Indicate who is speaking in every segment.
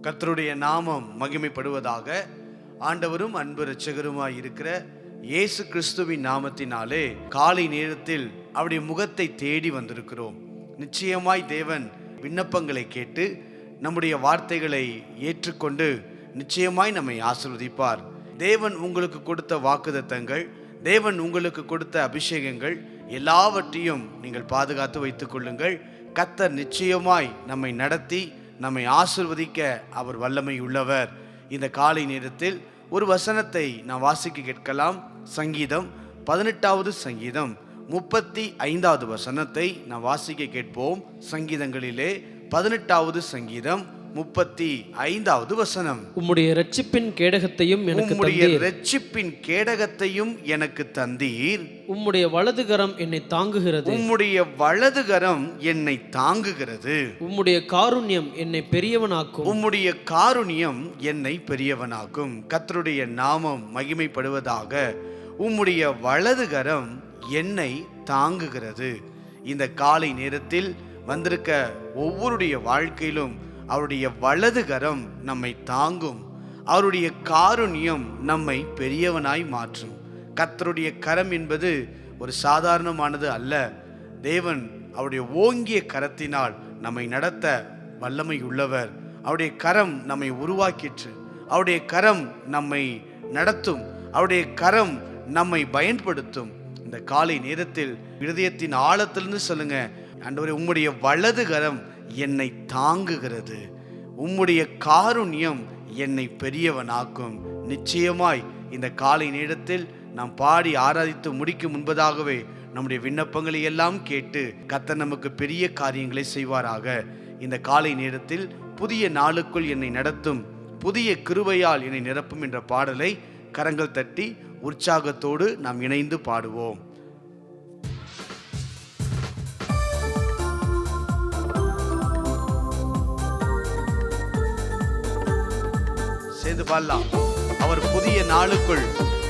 Speaker 1: கர்த்தருடைய நாமம் மகிமைப்படுவதாக. ஆண்டவரும் அன்பு இரட்சகருமாய் இருக்கிற இயேசு கிறிஸ்துவின் நாமத்தினாலே காலை நேரத்தில் அவருடைய முகத்தை தேடி வந்திருக்கிறோம். நிச்சயமாய் தேவன் விண்ணப்பங்களை கேட்டு நம்முடைய வார்த்தைகளை ஏற்றுக்கொண்டு நிச்சயமாய் நம்மை ஆசீர்வதிப்பார். தேவன் உங்களுக்கு கொடுத்த வாக்குத்தத்தங்கள், தேவன் உங்களுக்கு கொடுத்த அபிஷேகங்கள் எல்லாவற்றையும் நீங்கள் பாதுகாத்து வைத்துக் கொள்ளுங்கள். கர்த்தர் நிச்சயமாய் நம்மை நடத்தி நம்மை ஆசீர்வதிக்க அவர் வல்லமை உள்ளவர். இந்த காலை நேரத்தில் ஒரு வசனத்தை நான் வாசிக்க கேட்கலாம். சங்கீதம் 18வது சங்கீதம் 35வது வசனத்தை நான் வாசிக்க கேட்போம். சங்கீதங்களிலே 18வது சங்கீதம் 35வது வசனம்.
Speaker 2: உம்முடைய இரட்சிப்பின் கேடகத்தையும் எனக்கு தந்தீர்.
Speaker 1: உம்முடைய இரட்சிப்பின் கேடகத்தையும் எனக்கு தந்தீர்.
Speaker 2: உம்முடைய வலதுகரம் என்னை தாங்குகிறது.
Speaker 1: உம்முடைய வலதுகரம் என்னை தாங்குகிறது.
Speaker 2: உம்முடைய காருண்யம் என்னை பெரியவனாக்கும்.
Speaker 1: உம்முடைய காருண்யம் என்னை பெரியவனாக்கும். கர்த்தருடைய நாமம் மகிமைப்படுவதாக. உம்முடைய வலதுகரம் என்னை தாங்குகிறது. இந்த காலை நேரத்தில் வந்திருக்க ஒவ்வொருடைய வாழ்க்கையிலும் அவருடைய வலதுகரம் நம்மை தாங்கும். அவருடைய காருண்யம் நம்மை பெரியவனாய் மாற்றும். கர்த்தருடைய கரம் என்பது ஒரு சாதாரணமானது அல்ல. தேவன் அவருடைய ஓங்கிய கரத்தினால் நம்மை நடத்த வல்லமை உள்ளவர். அவருடைய கரம் நம்மை உருவாக்கிற்று. அவருடைய கரம் நம்மை நடத்தும். அவருடைய கரம் நம்மை பயன்படுத்தும். இந்த காலை நேரத்தில் இருதயத்தின் ஆழத்திலிருந்து சொல்லுங்க, ஆண்டவரே உம்முடைய வலதுகரம் என்னை தாங்குகிறது. உம்முடைய காருண்யம் என்னை பெரியவனாக்கும். நிச்சயமாய் இந்த காலை நேரத்தில் நாம் பாடி ஆராதித்து முடிக்கும் முன்பதாகவே நம்முடைய விண்ணப்பங்களை எல்லாம் கேட்டு கர்த்தர் நமக்கு பெரிய காரியங்களை செய்வாராக. இந்த காலை நேரத்தில் புதிய நாளுக்குள் என்னை நடத்தும், புதிய கிருபையால் என்னை நிரப்பும் என்ற பாடலை கரங்கள் தட்டி உற்சாகத்தோடு நாம் இணைந்து பாடுவோம். சேர்ந்து பாடலாம். அவர் புதிய நாளுக்குள்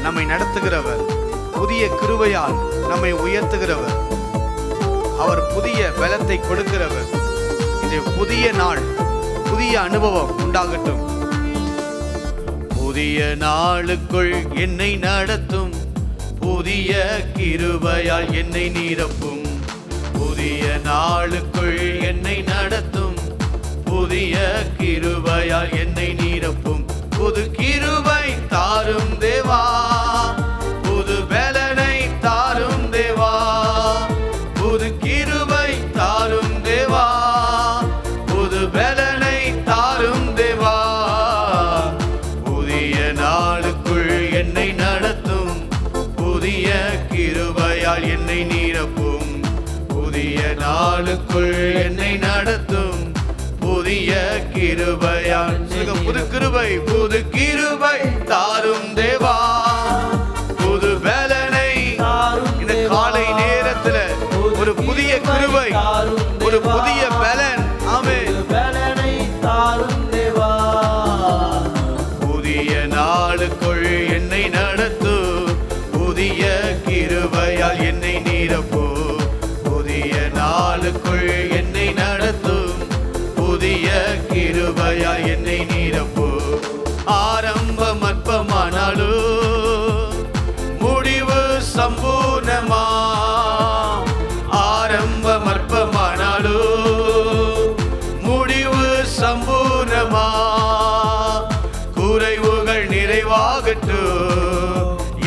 Speaker 1: நம்மை நடத்துகிறவர், புதிய கிருபையால் நம்மை உயர்த்துகிறவர், அவர் புதிய பலத்தை கொடுக்கிறவர். இது புதிய நாள், புதிய அனுபவம் உண்டாகட்டும். புதிய நாளுக்குள் என்னை நடத்தும், புதிய கிருபையால் என்னை நிரப்பும். புதிய நாளுக்குள் என்னை நடத்தும், புதிய கிருபையால் என்னை நிரப்பும். புது கிருபை தாரும் தேவா, புது பலனை தாரும் தேவா. புது கிருபை தாரும் தேவா, புது பலனை தாரும் தேவா. புதிய நாளுக்குள் என்னை நடத்தும், புதிய கிருபையால் என்னை நிரப்பும். புதிய நாளுக்குள் என்னை நடத்தும் புதிய கிருபையால். புது கிருபை, புது கிருபை தாரும் தேவா, புது பலனை இந்த காலை நேரத்துல ஒரு புதிய கிருபை, ஒரு புதிய பலன். ஆமென். புதிய நாளுக்குள் என்னை நடத்து, புதிய கிருபையால் என்னை நிரப்பு. புதிய நாளுக்குள் என்னை நடத்தும், புதிய கிருபையால் என்னை நிரப்பு. ஆரம்பம் அற்பமானாலும் முடிவு சம்பூர்ணமா. ஆரம்பம் அற்பமானாலும் முடிவு சம்பூர்ணமா. குறைவுகள் நிறைவாகட்டும்,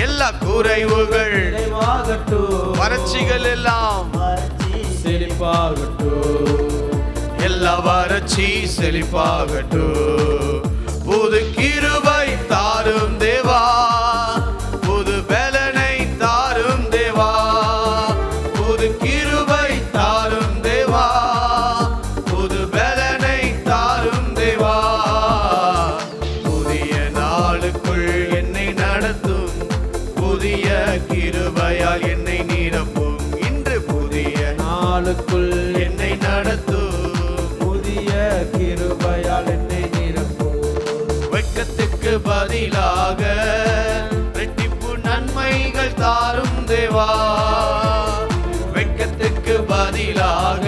Speaker 1: எல்லா குறைவுகள் நிறைவாகட்டும். வறட்சிகள் எல்லாம் செழிப்பாகட்டும், எல்லா வறட்சி செழிப்பாகட்டும். புது கிருபை தாரும் தேவா, புது பலனை தாரும் தேவா, புது கிருபை தாரும் தேவா, புது பலனை தாரும் தேவா. புதிய நாளுக்குள் என்னை நடத்தும், புதிய கிருபையால் என்னை நிரப்பும். இன்று புதிய நாளுக்குள் என்னை நடத்தும், புதிய கிருபையால் என்னை நிரப்பும். வெட்கத்துக்கு பதிலாக இரட்டிப்பு நன்மைகள் தாரும் தேவா. வெட்கத்துக்கு பதிலாக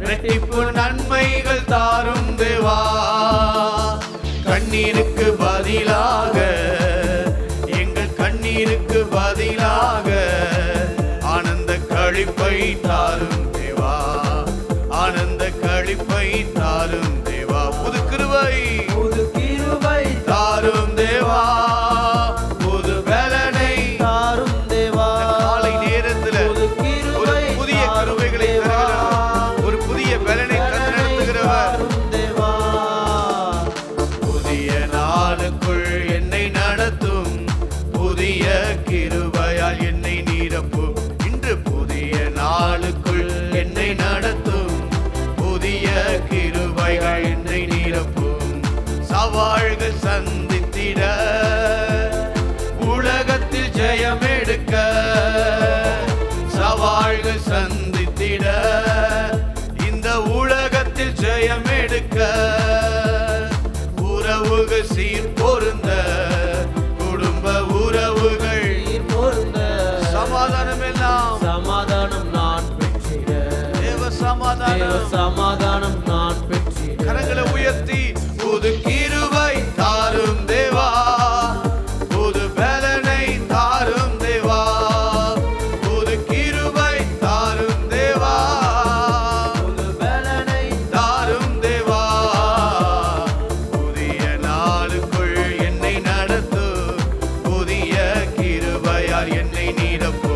Speaker 1: இரட்டிப்பு நன்மைகள் தாரும் தேவா. கண்ணீருக்கு பதிலாக, எங்கள் கண்ணீருக்கு பதிலாக ஆனந்த களிப்பை தாரும் தேவா, ஆனந்த களிப்பை தாரும் தேவா. புது கிருபை, புது கிருபை தாரும் தேவா, புது பலனை தாரும் தேவா. காலை நேரத்துல ஒரு புதிய கிருபைகளை தருகிறவர், ஒரு புதிய பலனை தந்து நடத்துகிறவர். புதிய நாளுக்குள் என்னை நடத்தும், புதிய கிருபையால் என்னை நிரப்பும். இன்று புதிய நாளுக்குள் என்னை நடத்தும், புதிய கிருபைகள் என்னை நிரப்பும். சவால்கள் சந்தித்திட, உலகத்தில் ஜெயம் எடுக்க. சவால்கள் சந்தித்திட, இந்த உலகத்தில் ஜெயம் எடுக்க. உறவுகள் சீர் பொருந்த, குடும்ப உறவுகள் பொருந்த. சமாதானம் எல்லாம் சமாதானம் நான் பெற்றிட, தேவ சமாதானம் நான் பெற்றிட. கரங்களை உயர்த்தி புது கிருபை தாரும் தேவா, புது பலனை தாரும் தேவா, புது கிருபை தாரும் தேவா, புது பலனை தாரும் தேவா. புதிய நாளுக்குள் என்னை நடத்து, புதிய கிருபையால் என்னை நிரப்பு.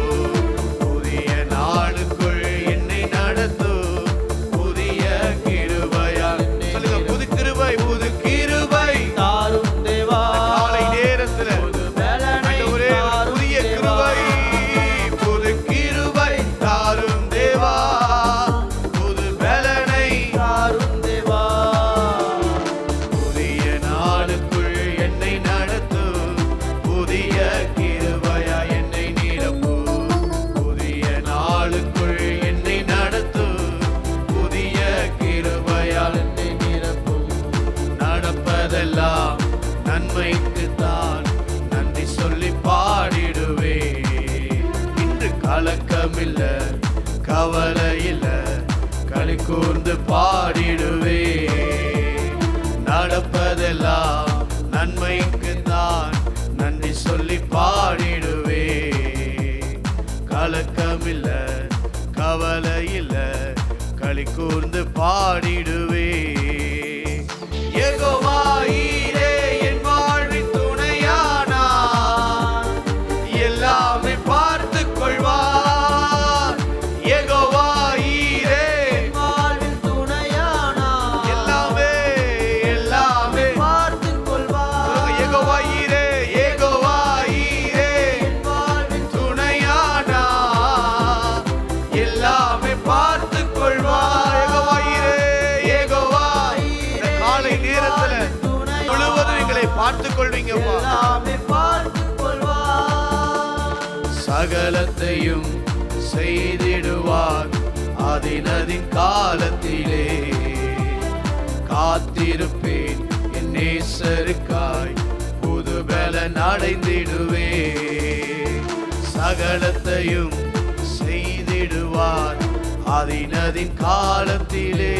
Speaker 1: புதிய நாளுக்குள் என்னை நடத்து, புதிய கிருபையால். சொல்லுங்க, புது கிருபை, புது கிருபை தாரும் தேவா. காலை நேரத்துல ஆண்டவரே, புதிய கிருபை, புது கிருபை தாரும் தேவா, புது பலனை தாரும் தேவா. புதிய நாளுக்குள் என்னை நடத்தும், புதிய கிருபையா என்னை நிரப்பும். புதிய நாளுக்குள் என்னை நடத்தும், புதிய கிருபையால் என்னை நிரப்பும். நடப்பதெல்லாம் நன்மைக்குத்தான், நன்றி சொல்லி பாடிடுவே. இன்று கலக்கமில்ல, கவலை இல்ல, களி கூர்ந்து பாடிடுவே. நடப்பதெல்லாம் நன்மைக்குத்தான், நன்றி சொல்லி பாடிடுவே. கலக்கமில்ல, கவலை இல்ல, களி கூர்ந்து பாடிடுவே. யெகோவா ஈரே என் வாழ்வின் துணையானார், எல்லாமே பார்த்துக் கொள்வார். யெகோவா ஈரே என் வாழ்வின் துணையானார், எல்லாமே பார்த்துக் கொள்வார். யெகோவா ஈரே, யெகோவா ஈரே என் வாழ்வின் துணையானார், எல்லாமே பார்த்துக் செய்வீங்கப்பா.
Speaker 3: எல்லாமே பார்த்துக் கொள்வார்.
Speaker 1: சகலத்தையும் செய்திடுவார் அதினதின் காலத்திலே. காத்திருப்பேன் என் நேசருக்காய் புது பலன் அடைந்திடுவே. சகலத்தையும் செய்திடுவார் அதினதின் காலத்திலே.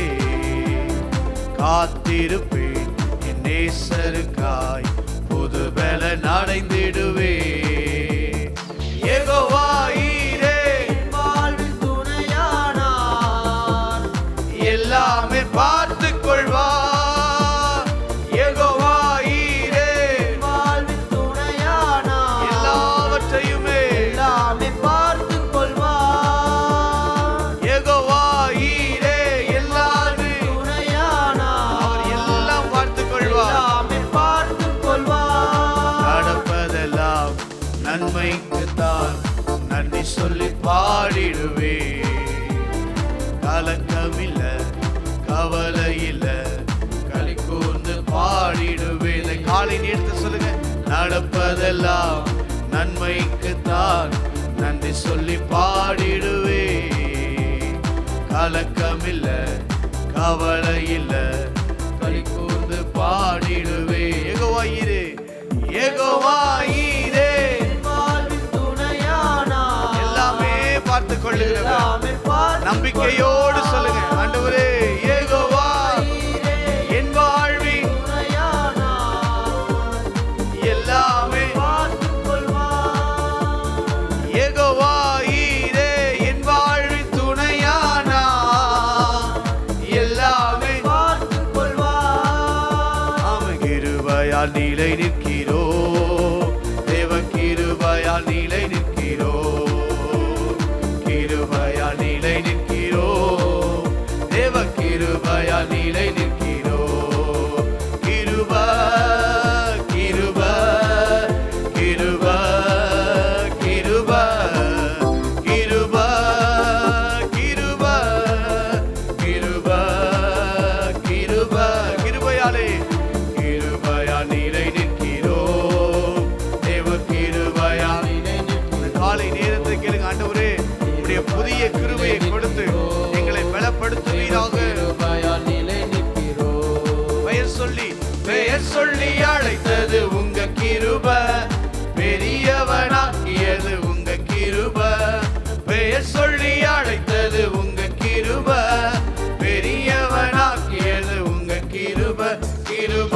Speaker 1: காத்திருப்பேன் என் நேசருக்காய் புது பலன் அடைந்திடுவே. யெகோவா ஈரே
Speaker 3: வாழ்வில் துணையானார்.
Speaker 1: எல்லாமே பார்த்துக் கொள்வார். யெகோவா ஈரே
Speaker 3: வாழ்வில் துணையானார்.
Speaker 1: எல்லாவற்றையுமே
Speaker 3: எல்லாமே பார்த்துக் கொள்வார்.
Speaker 1: யெகோவா ஈரே எல்லாமே
Speaker 3: துணையானார்.
Speaker 1: அவர் எல்லாம் பார்த்துக் கொள்வார்.
Speaker 3: எல்லாமே பார்த்துக் கொள்வார்.
Speaker 1: நடப்பதெல்லாம் நன்மைக்குத்தான் நன்றி சொல்லி பாடிடுவே. கலக்கமில்ல கவலை இல்ல களி கூர்ந்து பாடிடுவே. இந்த காலை நேரத்தை சொல்லுங்க. நடப்பதெல்லாம் நன்மைக்குத்தான் நன்றி சொல்லி பாடிடுவே. கலக்கமில்ல கவலை இல்ல களி கூர்ந்து பாடிடுவே. யெகோவா ஈரே யெகோவா ஈரே
Speaker 3: வாழ்வில் துணையானார்.
Speaker 1: எல்லாமே பார்த்து கொள்ளுகிறவர்.
Speaker 3: எல்லாமே பார்த்துக்
Speaker 1: நம்பிக்கையோடு சொல்லுங்க. ஆண்டவரே யெகோவா
Speaker 3: ஈரே
Speaker 1: என் வாழ்வின்
Speaker 3: துணையானார்.
Speaker 1: எல்லாமே.
Speaker 3: பார்த்துக் கொள்வார்.
Speaker 1: யெகோவா ஈரே என் வாழ்வின் துணையானா. எல்லாமே
Speaker 3: பார்த்துக் கொள்வார்.
Speaker 1: ஆமென். கிருபையால் நிலை நிற்கிறோ. தேவ கிருபையால் நிலை நிற்கிறோ. கிருபையால் நிலை நிற்கிறோ. தேவ கிருபையால் நிலை நிற்கிறோ. கிருப கிருப கிருப கிருப கிருப கிருப கிருப கிருப கிருபையாலே கிருபையால் நிலை நிற்கிறோ. தேவ கிருபையால் நிலை நிற்கிறோ. காலை நேரத்தை கேளுங்க. ஆண்டவரே உம்முடைய புதிய கிருபையை கொடுத்து எங்களை பலப்படுத்துவீராக. பெயர் சொல்லி அழைத்தது உங்க கிருப. பெரியவனாக்கியது உங்க கிருப. பெயர் சொல்லி அழைத்தது உங்க கிருப. பெரியவனாக்கியது உங்க கிருப. கிருப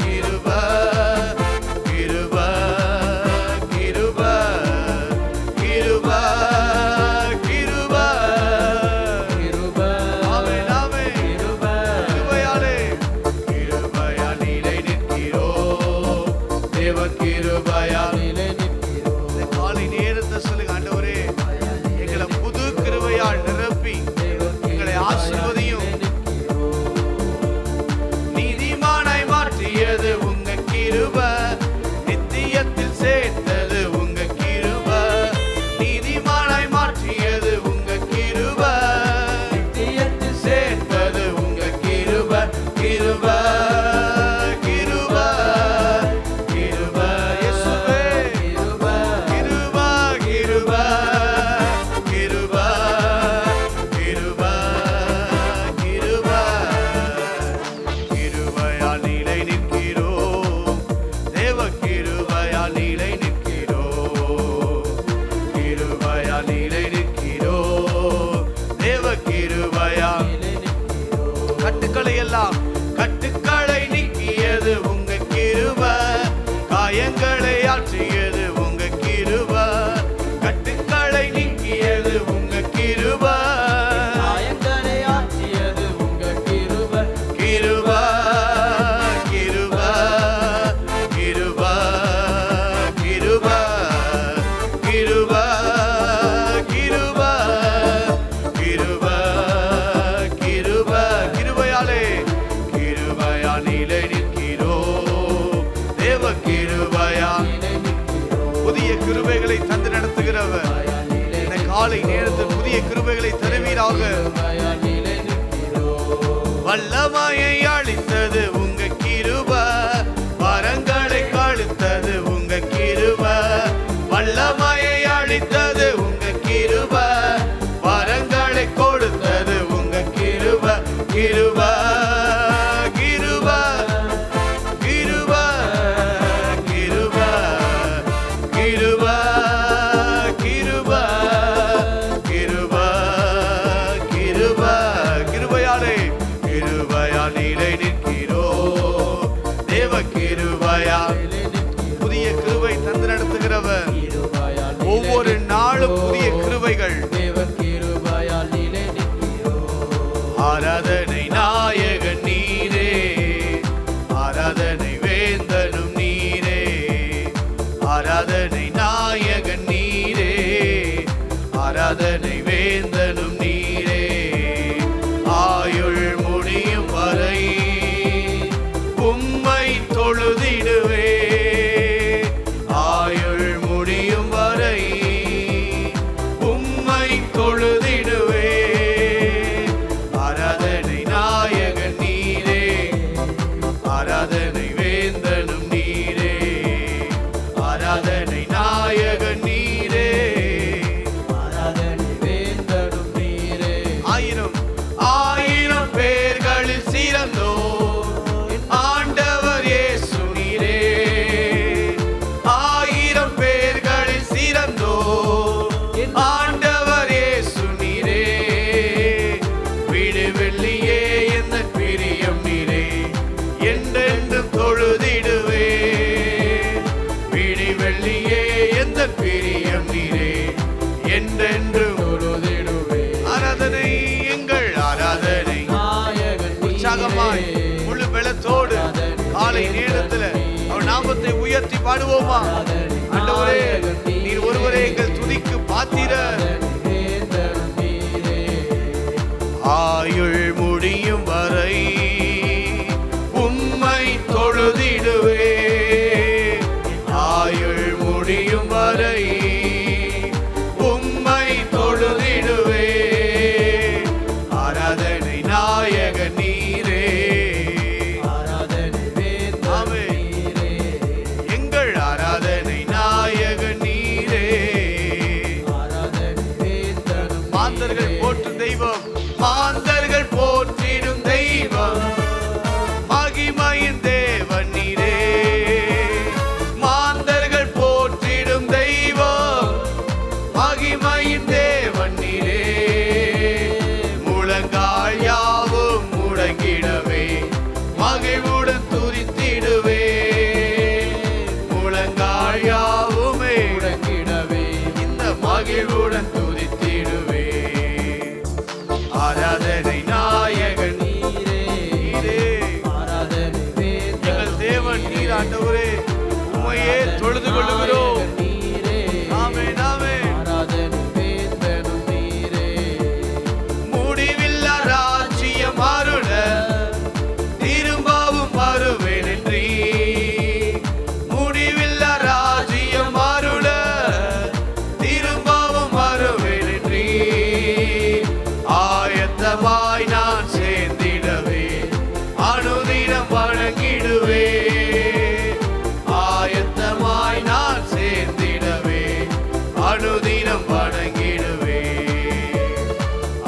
Speaker 1: கிருப கிருப கிருப கிருப கிருப
Speaker 3: கிருப
Speaker 1: ஆமென் ஆமென்.
Speaker 3: கிருப
Speaker 1: கிருபையாலே கிருபையால் நிலை நிற்கிறோ. தேவ கிருபையால்
Speaker 3: நிலை நிற்கிறோ.
Speaker 1: இந்த காலை நேரத்தை சொல்லுங்க. ஆண்டவரே எங்களை புது கிருபையால் நிரப்பி எங்களை ஆசீர்வதியும். நீதிமானாய் மாற்றியது உங்க கிருப. நித்தியத்தில் சேர்த்தது உங்க கிருப. நீதிமானாய் மாற்றியது உங்க கிருப.
Speaker 3: நித்தியத்தில்
Speaker 1: சேர்த்தது உங்க கிருப. கிருப கிருப கிருப இயேசுவே.
Speaker 3: கிருப
Speaker 1: கிருப கிருப கிருப கிருப கிருப கிருபையால் நிலை நிற்கிறோம். தேவ கிருபையால் நிலை நிற்கிறோம். கிருபையால் நிலை நிற்கிறோம். தேவ கிருபையால்
Speaker 3: நிலை நிற்கிறோ.
Speaker 1: கட்டுக்களை எல்லாம் கட்டுக்களை நீக்கியது உங்க கிருப. காயங்களை ஆற்றியது உங்க கிருப. கட்டுக்களை நீக்கியது உங்க கிருப.
Speaker 3: காயங்களை ஆற்றியது உங்க கிருப.
Speaker 1: கிருப கிருப கிருப கிருப கிருப கிருப கிருப கிருப கிருபையாலே கிருபையால் நிலை நிற்கிறோம். தேவ கிருபையால்
Speaker 3: நிலை நிற்கிறோ.
Speaker 1: புதிய கிருபைகளை தந்து நடத்துகிறவர். இந்த காலை நேரத்தில் புதிய கிருபைகளை தருவீராக.
Speaker 3: நிலை நிற்கிறோ.
Speaker 1: வல்லமையை அளித்தது உங்க கிருப. வரங்கள் ஆராதனை வேந்தனும் நீரே. ஆயுள் முடியும் வரை உம்மை தொழுதிடுவே. ஆயுள் முடியும் வரை உம்மை தொழுதிடுவே. ஆராதனை நாயகன் நீரே. ஆராதனை வேந்தனும் நீரே. ஆராதனை நாயகன் நீரே.
Speaker 3: ஆராதனை வேந்தனும் நீரே.
Speaker 1: ஆயிரம் ஆயிரம் பேர்களில் சிறந்தோ ஆண்டவர் இயேசு நீரே. ஆயிரம் பேர்களில் சிறந்தோ ஆண்டவர் இயேசு நீரே. விடுவெள்ளியே என்ன பிரியம் நீரே. என்றென்றும் தொழுதிடுவே. விடுவெள்ளியே எந்த பிரியம் நீரே. என்றென்றும்
Speaker 3: தொழுதிடுவே.
Speaker 1: ஆராதனை எங்கள் ஆராதனை.
Speaker 3: நாயகன்
Speaker 1: உற்சாகமாய் முழு பலத்தோடு காலை நேரத்துல அவர் நாமத்தை உயர்த்தி பாடுவோமா? ஆண்டவரே, நீர் ஒருவரே எங்கள் துதிக்கு பாத்திரர்.
Speaker 3: வேந்தனும் நீரே.
Speaker 1: ஆயுள் முடியும் வரை உம்மை தொழுதிடுவே. ஆயுள் முடியும் வரை உம்மை தொழுதிடுவே. ஆராதனை நாயகன் நீரே.
Speaker 3: ஆராதனை வேந்தனும்
Speaker 1: ஆமென்.
Speaker 3: நீரே.
Speaker 1: எங்கள் ஆராதனை நாயகன் நீரே.
Speaker 3: ஆராதனை வேந்தனும்
Speaker 1: மாந்தர்கள் போற்றும் தெய்வம். மாந்தர்கள் போற்றிடும் தெய்வம். மகிமையின் தேவன் நீரே. மாந்தர்கள் போற்றிடும் தெய்வம். மகிமையின் தேவன் நீரே. முழங்கால் யாவும் முடங்கிடவே மகிழ்வுடன் துதித்திடுவே. முழங்கால் யாவுமே
Speaker 3: முடங்கிடவே.
Speaker 1: இந்த மகிழ்வுடன் துதித்திடுவே. ஆராதனை நாயகன்
Speaker 3: நீரே.
Speaker 1: நீரே.
Speaker 3: ஆராதனை வேந்தனும்
Speaker 1: எங்கள் தேவன் நீர் ஆண்டவரே. உம்மையே தொழுது கொள்ளுகிறோம்.
Speaker 3: நாயகன் நீரே.
Speaker 1: ஆமென், ஆமென்.
Speaker 3: ஆராதனை வேந்தனும் நீரே.
Speaker 1: முடிவில்லா ராஜ்யம் அருள திரும்பவும் வருவேன் என்றீ. முடிவில்லா ராஜ்யம் அருள திரும்பவும் வருவேன் என்றீ. ஆயத்தமாய் நான் சேர்ந்திடவே அனுதினம் வணங்கிடுவே. ஆயத்தமாய் நான் சேர்ந்திடவே அனுதினம் வணங்கிடுவே.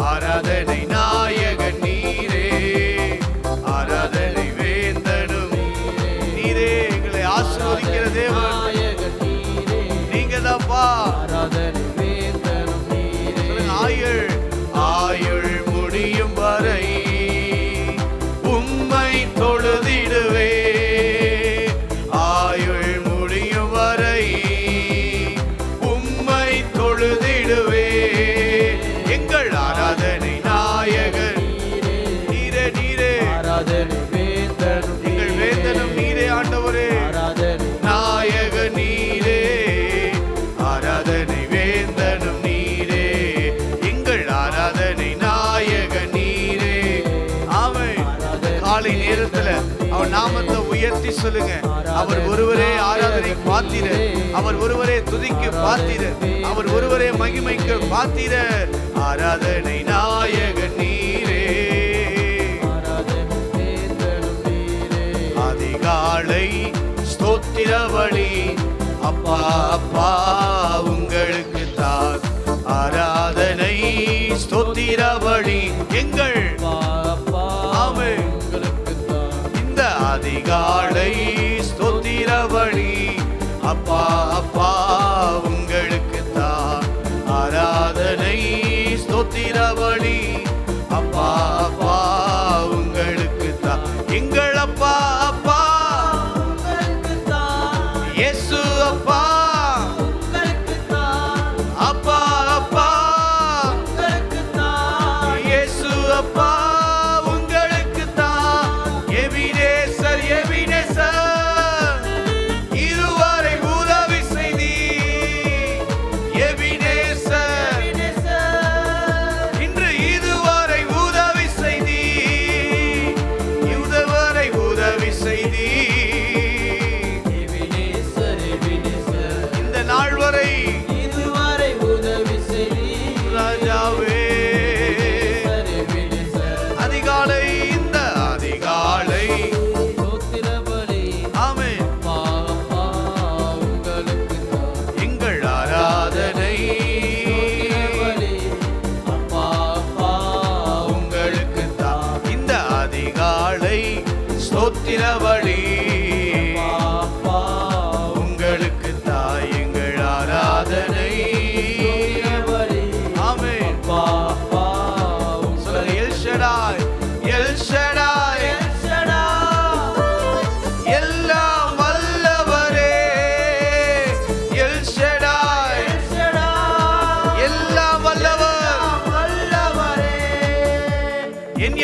Speaker 1: ஆராதனை நாயகன் நீரே. ஆராதனை வேந்தனும் நீரே. எங்களை ஆசீர்வதிக்கிற தேவன்
Speaker 3: நாயகன் நீரே.
Speaker 1: நீங்க தான்ப்பா.
Speaker 3: ஆராதனை வேந்தனும் நீரே.
Speaker 1: ஆயுள் ஆயுள் முடியும் வரை உம்மை தொழுதிடுவே. ஆயுள் முடியும் வரை உம்மை தொழுதிடுவே. எங்கள் ஆராதனை நாயகன் நீரே. நீரே
Speaker 3: ஆராதனை வேந்தனும்
Speaker 1: எங்கள் வேந்தனும் நீரே. ஆண்டவரே,
Speaker 3: ஆராதனை
Speaker 1: நாயகன் நீரே. ஆராதனை வேந்தனும் நீரே. எங்கள் ஆராதனை நாயகன் நீரே. ஆமென். காலை நேரத்துல அவர் நாமத்தை உயர்த்தி சொல்லுங்க. அவர் ஒருவரே ஆராதனை பாத்திரர். அவர் ஒருவரே துதிக்கு பாத்திரர். அவர் ஒருவரே மகிமைக்கு பாத்திரர். ஆராதனை நாயகன் நீரே.
Speaker 3: ஆராதனை வேந்தனும் நீரே.
Speaker 1: அதிகாலை ஸ்தோத்திர பலி அப்பா அப்பா உங்களுக்கு தான். ஆராதனை ஸ்தோத்திர பலி எங்கள்
Speaker 3: அப்பா
Speaker 1: ஆமென்.
Speaker 3: உங்களுக்குத்தான்.
Speaker 1: இந்த அதிகாலை ஸ்தோத்திர பலி அப்பா அப்பா உங்களுக்கு தான். ஆராதனை ஸ்தோத்திர பலி அப்பா அப்பா உங்களுக்கு தான். எங்கள் அப்பா அப்பா
Speaker 3: உங்களுக்குத்தான்.
Speaker 1: இயேசு அப்பா.
Speaker 3: உங்களுக்குத்தான்.
Speaker 1: அப்பா அப்பா
Speaker 3: உங்களுக்குத்தான்.
Speaker 1: இயேசு அப்பா உங்களுக்கு தான். எபினேசர் எபினேசர் இதுவரை உதவி செய்தி. எபினேசர்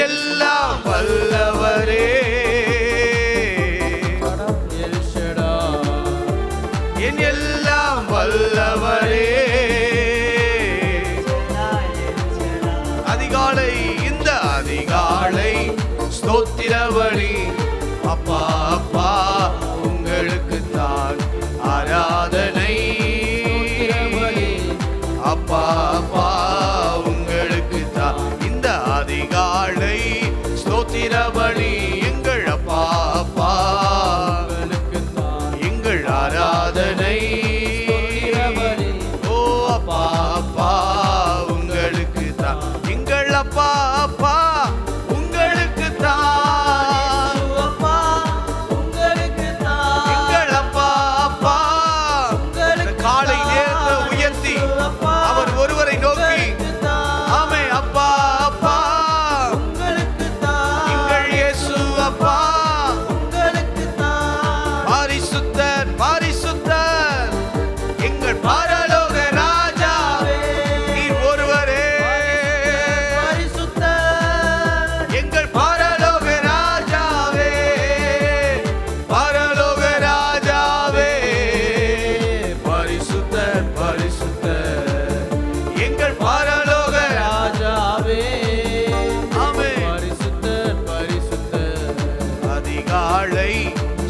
Speaker 1: எல்லாம் வல்லவரே,
Speaker 3: எல் ஷடாய்,
Speaker 1: என் எல்லாம் வல்லவரே. அதிகாலை, இந்த அதிகாலை ஸ்தோத்திர பலி. அப்பா அப்பா உங்களுக்கு தான் ஆராதனை. அப்பா அப்பா உங்களுக்கு தான் இந்த அதிகாலை ஸ்தோத்திர பலி. எங்கள் அப்பா அப்பா
Speaker 3: உங்களுக்கு தான்
Speaker 1: எங்கள் ஆராதனை. ஓ அப்பா அப்பா உங்களுக்கு தான் எங்கள் அப்பா அப்பா உங்களுக்கு தான்.
Speaker 3: அப்பா உங்களுக்கு தான்
Speaker 1: எங்கள் அப்பா அப்பா இந்த காலை நேரத்தை உயர்த்தி அவர் ஒருவரை நோக்கி ஆமே அப்பா அப்பா
Speaker 3: உங்களுக்கு தான்
Speaker 1: எங்கள் இயேசு அப்பா
Speaker 3: உங்களுக்கு தான்
Speaker 1: பாரிசுத்தர் பாரிசுத்தர் எங்கள் பரலோக ராஜாவே நீர் ஒருவரே.
Speaker 3: பரிசுத்தர்
Speaker 1: எங்கள் பரலோக ராஜாவே, பரலோக ராஜாவே, பரிசுத்தர் பரிசுத்தர் எங்கள் பரலோக
Speaker 3: ராஜாவே
Speaker 1: ஆமென்.
Speaker 3: பரிசுத்தர் பரிசுத்தர்
Speaker 1: அதிகாலை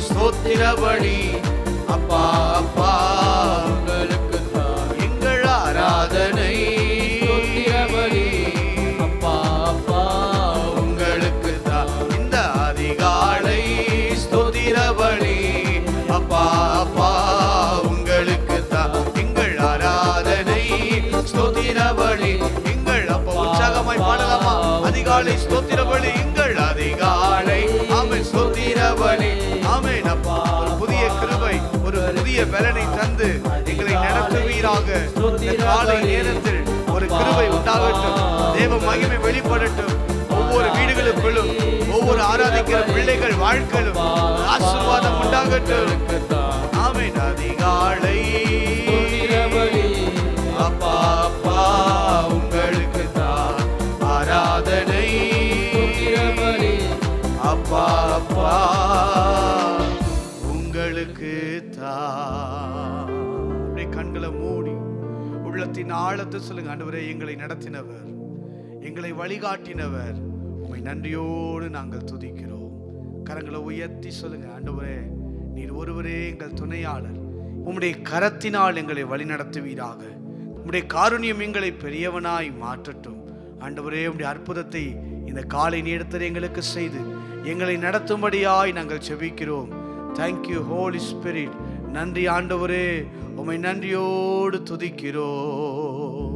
Speaker 1: ஸ்தோத்திர பலி. அப்பா அப்பா
Speaker 3: உங்களுக்கு தான்
Speaker 1: எங்கள் ஆராதனை.
Speaker 3: பலி. அப்பா அப்பா
Speaker 1: உங்களுக்கு தான் இந்த அதிகாலை ஸ்தோத்திர பலி. அப்பா அப்பா உங்களுக்கு தான் எங்கள் ஆராதனை ஸ்தோத்திர பலி. எங்கள் அப்பா உற்சாகமாய் பாடலாமா? அதிகாலை ஸ்தோத்திர பலி, எங்கள் அதிகாலை ஆமென் ஸ்தோத்திர பலி. ஆமென் அப்பா ஒரு புதிய கிருபை, ஒரு புதிய பலனை தந்து எங்களை நடத்துவீராக. இந்த காலை நேரத்தில் ஒரு கிருபை உண்டாகட்டும், தேவ மகிமை வெளிப்படட்டும். ஒவ்வொரு வீடுகளுக்குள்ளும் ஒவ்வொரு ஆராதிக்கிற பிள்ளைகள் வாழ்க்கையிலும் ஆசீர்வாதம் உண்டாகட்டும். ஆமென். அதிகாலை அப்பா அப்பா உங்களுக்கு தான் ஆராதனை. அப்பா அப்பா உங்களுக்கு தான். அப்படியே கண்களை மூடி உள்ளத்தின் ஆழத்தை சொல்லுங்க. ஆண்டவரே, எங்களை நடத்தினவர், எங்களை வழிகாட்டினவர், உம்மை நன்றியோடு நாங்கள் துதிக்கிறோம். கரங்களை உயர்த்தி சொல்லுங்க. ஆண்டவரே, நீர் ஒருவரே எங்கள் துணையாளர். உம்முடைய கரத்தினால் எங்களை வழிநடத்துவீராக. உம்முடைய காருண்யம் எங்களை பெரியவனாய் மாற்றட்டும். ஆண்டவரே, உம்முடைய அற்புதத்தை இந்த காலை நேரத்தில் எங்களுக்கு செய்து எங்களை நடத்தும்படியாய் நாங்கள் செபிக்கிறோம். Thank you Holy Spirit. நன்றி ஆண்டவரே, உம்மை நன்றியோடு துதிக்கிறோம்.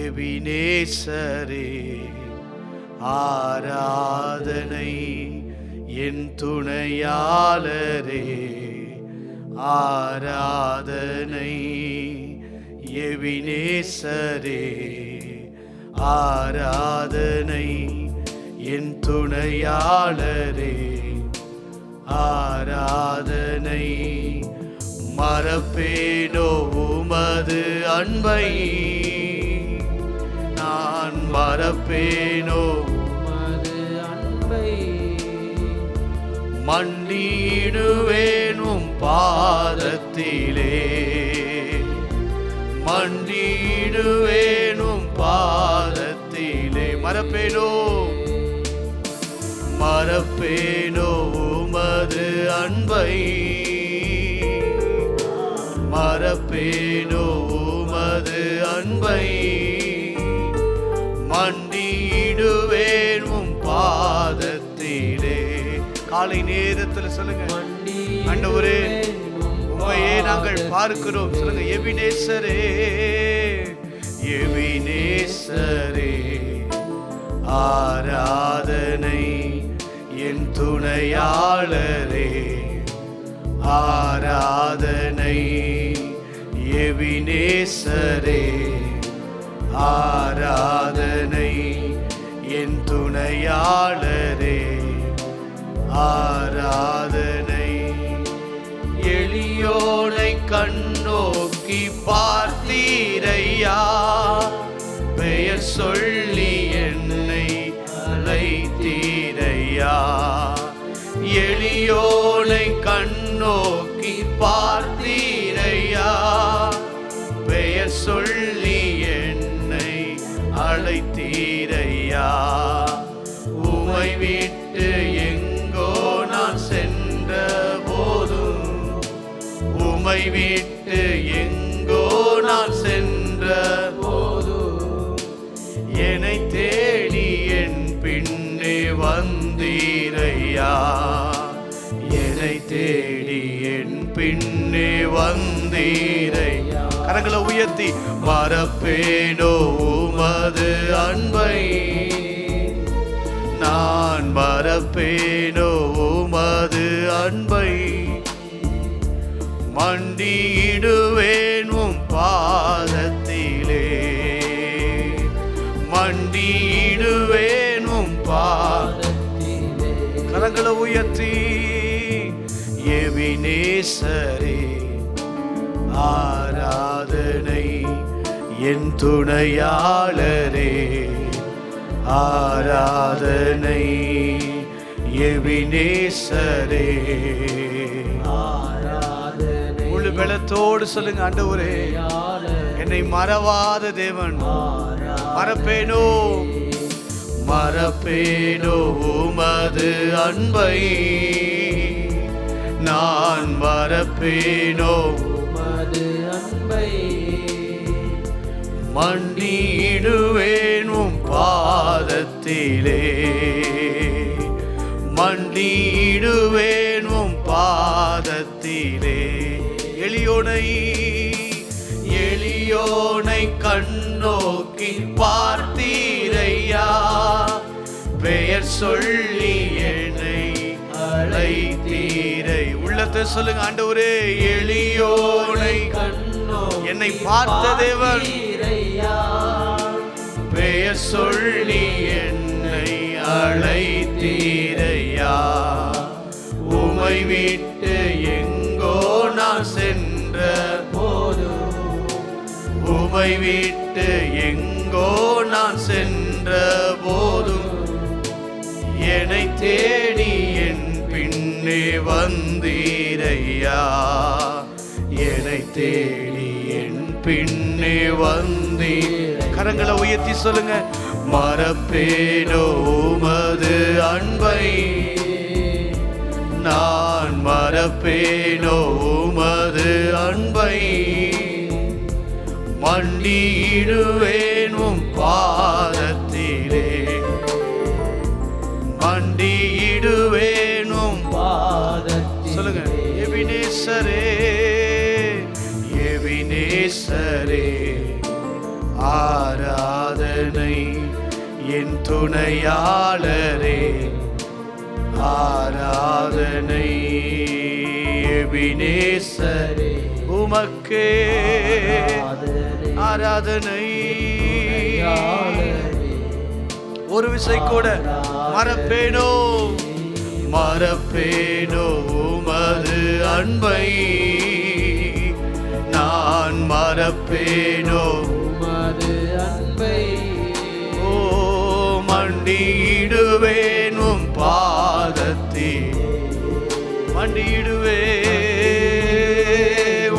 Speaker 1: எபினேசரே ஆராதனை, என் துணையாளரே ஆராதனை. எபினேசரே ஆராதனை, என் துணையாளரே ஆராதனை. மறப்பேனோ உமது அன்பை, நான் மறப்பேனோ
Speaker 3: உமது அன்பை.
Speaker 1: மண்டிடுவேனும் பாதத்திலே, மண்டிடுவேனும் பாதத்திலே. மறப்பேனோ மறப்பேனோ உமது அன்பை, மறப்பேனோ உமது அன்பை. மண்டிடுவேனும் பாதத்திலே. காலை நேரத்தில் சொல்லுங்க. ஆண்டவரே, உம்மையே நாங்கள் பார்க்கிறோம். சொல்லுங்க. எபினேசரே எபினேசரே ஆராதனை, என் துணையாளரே ஆராதனை. எபினேசரே ஆராதனை, என் துணையாளரே ஆராதனை. எளியோனை கண்ணோக்கி பார்த்தீரையா, பெயர் சொல்லி என்னை அழைத்தீரையா. எளியோனை கண்ணோக்கி பார்த்தீரையா, பெயர் சொல்லி என்னை அழைத்தீரையா. உமை விட்டு எங்கோ நான் சென்ற போதும், உமை விட்டு எங்கோ நான் சென்ற போதும், என்னை தேடி என் பின்னே வந்தீரையா, என்னை தேடி என் பின்னே வந்தீரையா. கரங்களை உயர்த்தி மறப்பேனோ உமது அன்பை, நான் மறப்பேனோ உமது அன்பை. மண்டியிடுவேன் உம் பாதத்திலே, மண்டியிடுவேன் உம் பாதத்திலே. கரங்களை உயர்த்தி எபினேசரே ஆராதனை, என் துணையாளரே ஆராதனை. எபினேசரே ஆராதனை. முழு பலத்தோடு சொல்லுங்க, ஆண்டவரே என்னை மறவாத தேவன். மறப்பேனோ மறப்பேனோ உமது அன்பை, நான் மறப்பேனோ உமது அன்பை. மண்டியிடுவேன் உம் பாதத்திலே, மண்டியிடுவேன் உம் பாதத்திலே. எளியோனை கண்ணோக்கி பார்த்தீரையா, பெயர் சொல்லி என்னை அழைத்தீரை. உள்ளத்தை சொல்லுங்க, ஆண்டவரே எளியோனை என்னை பார்த்த தேவன், பெயர் சொல்லி என்னை அழைத்தீரையா. உமை விட்டு எங்கோ நான் சென்ற போதும், உமை விட்டு எங்கோ நான் சென்ற போதும், என்னை தேடி என் பின்னே வந்தீரையா, என்னை தேடி என் பின்னே வந்தீர். கரங்களை உயர்த்தி சொல்லுங்க, மறப்பேனோ உமது அன்பை, நான் மறப்பேனோ உமது அன்பை. மண்டியிடுவேன் உம் பாதத்திலே, மண்டியிடுவேன் உம் பாதத்திலே. சொல்லுங்க, எபினேசரே எபினேசரே ஆராதனை, என் துணையாளரே ஆராதனை. எபினேசரே உமக்கே ஆராதனை. ஒரு விசை கூட மறப்பேனோ மறப்பேனோ உமது அன்பை, நான் மறப்பேனோ உமது அன்பை. ஓ மண்டியிடுவேன் உம் பாதத்தில், மண்டியிடுவேன்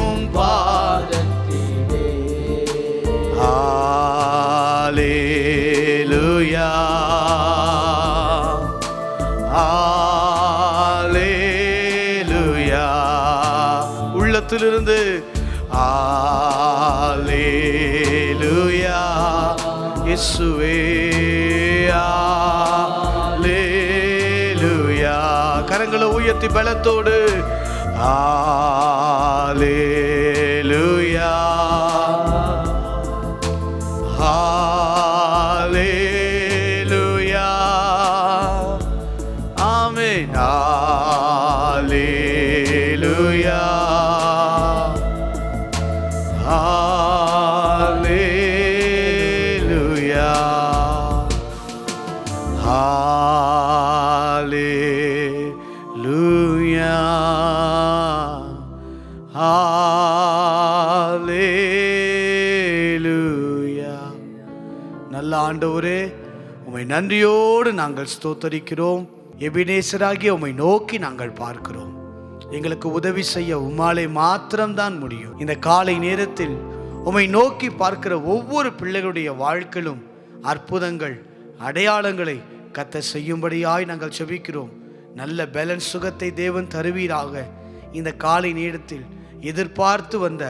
Speaker 1: உம் பாதத்திலே. ஹல்லேலூயா ஹல்லேலூயா. உள்ளத்திலிருந்து ஹல்லேலூயா இயேசுவே ஹல்லேலூயா. கரங்களை உயர்த்தி பலத்தோடு ஹல்லேலூயா ஹல்லேலூயா. ஆமென் ஹல்லேலூயா ஹல்லேலூயா ஹல்லேலூயா ஹல்லேலூயா. நல்ல ஆண்டவரே, உம்மை நன்றியோடு நாங்கள் ஸ்தோத்தரிக்கிறோம். எபினேசராகிய உம்மை நோக்கி நாங்கள் பார்க்கிறோம். எங்களுக்கு உதவி செய்ய உம்மாலே மாத்திரம்தான் முடியும். இந்த காலை நேரத்தில் உம்மை நோக்கி பார்க்கிற ஒவ்வொரு பிள்ளைகளுடைய வாழ்க்கையிலும் அற்புதங்கள், அடையாளங்களை கர்த்தர் செய்யும்படியாய் நாங்கள் செபிக்கிறோம். நல்ல பேலன்ஸ் சுகத்தை தேவன் தருவீராக. இந்த காலை நேரத்தில் எதிர்பார்த்து வந்த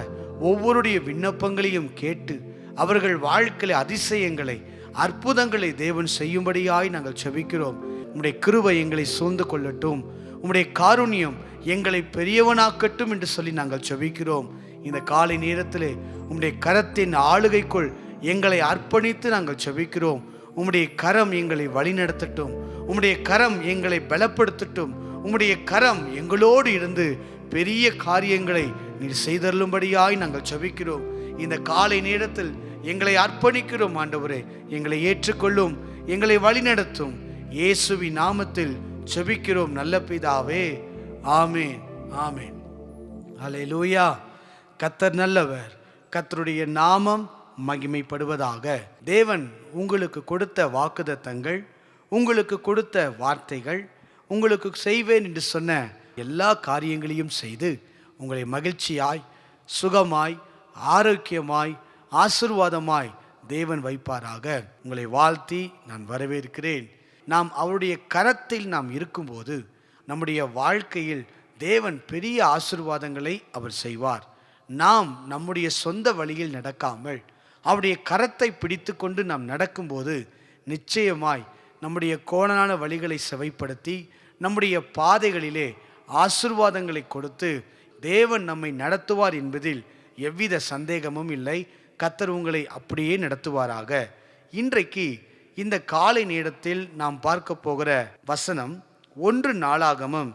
Speaker 1: ஒவ்வொருடைய விண்ணப்பங்களையும் கேட்டு அவர்கள் வாழ்க்கையில அதிசயங்களை, அற்புதங்களை தேவன் செய்யும்படியாய் நாங்கள் செபிக்கிறோம். உம்முடைய கிருபை எங்களை சூழ்ந்து கொள்ளட்டும், உம்முடைய காருண்யம் எங்களை பெரியவனாக்கட்டும் என்று சொல்லி நாங்கள் செபிக்கிறோம். இந்த காலை நேரத்திலே உம்முடைய கரத்தின் ஆளுகைக்குள் எங்களை அர்ப்பணித்து நாங்கள் செபிக்கிறோம். உம்முடைய கரம் எங்களை வழிநடத்தட்டும், உம்முடைய கரம் எங்களை பலப்படுத்தட்டும், உம்முடைய கரம் எங்களோடு இருந்து பெரிய காரியங்களை நீர் செய்தருளும்படியாய் நாங்கள் செபிக்கிறோம். இந்த காலை நேரத்தில் எங்களை அர்ப்பணிக்கிறோம் ஆண்டவரே. எங்களை ஏற்றுக்கொள்ளும், எங்களை வழிநடத்தும். இயேசுவின் நாமத்தில் செபிக்கிறோம் நல்ல பிதாவே. ஆமேன், ஆமேன். அல்லேலூயா. கர்த்தர் நல்லவர், கர்த்தருடைய நாமம் மகிமைப்படுவதாக. தேவன் உங்களுக்கு கொடுத்த வாக்குத்தத்தங்கள், உங்களுக்கு கொடுத்த வார்த்தைகள், உங்களுக்கு செய்வேன் என்று சொன்ன எல்லா காரியங்களையும் செய்து உங்களை மகிழ்ச்சியாய், சுகமாய், ஆரோக்கியமாய், ஆசீர்வாதமாய் தேவன் வைப்பாராக. உங்களை வாழ்த்தி நான் வரவேற்கிறேன். நாம் அவருடைய கரத்தில் நாம் இருக்கும்போது நம்முடைய வாழ்க்கையில் தேவன் பெரிய ஆசீர்வாதங்களை அவர் செய்வார். நாம் நம்முடைய சொந்த வழியில் நடக்காமல் அவருடைய கரத்தை பிடித்து கொண்டு நாம் நடக்கும்போது நிச்சயமாய் நம்முடைய கோணலான வழிகளை செவைப்படுத்தி நம்முடைய பாதைகளிலே ஆசீர்வாதங்களை கொடுத்து தேவன் நம்மை நடத்துவார் என்பதில் எவ்வித சந்தேகமும் இல்லை. கர்த்தர் உங்களை அப்படியே நடத்துவாராக. இன்றைக்கு இந்த காலை நேரத்தில் நாம் பார்க்க போகிற வசனம் 1 நாளாகமம்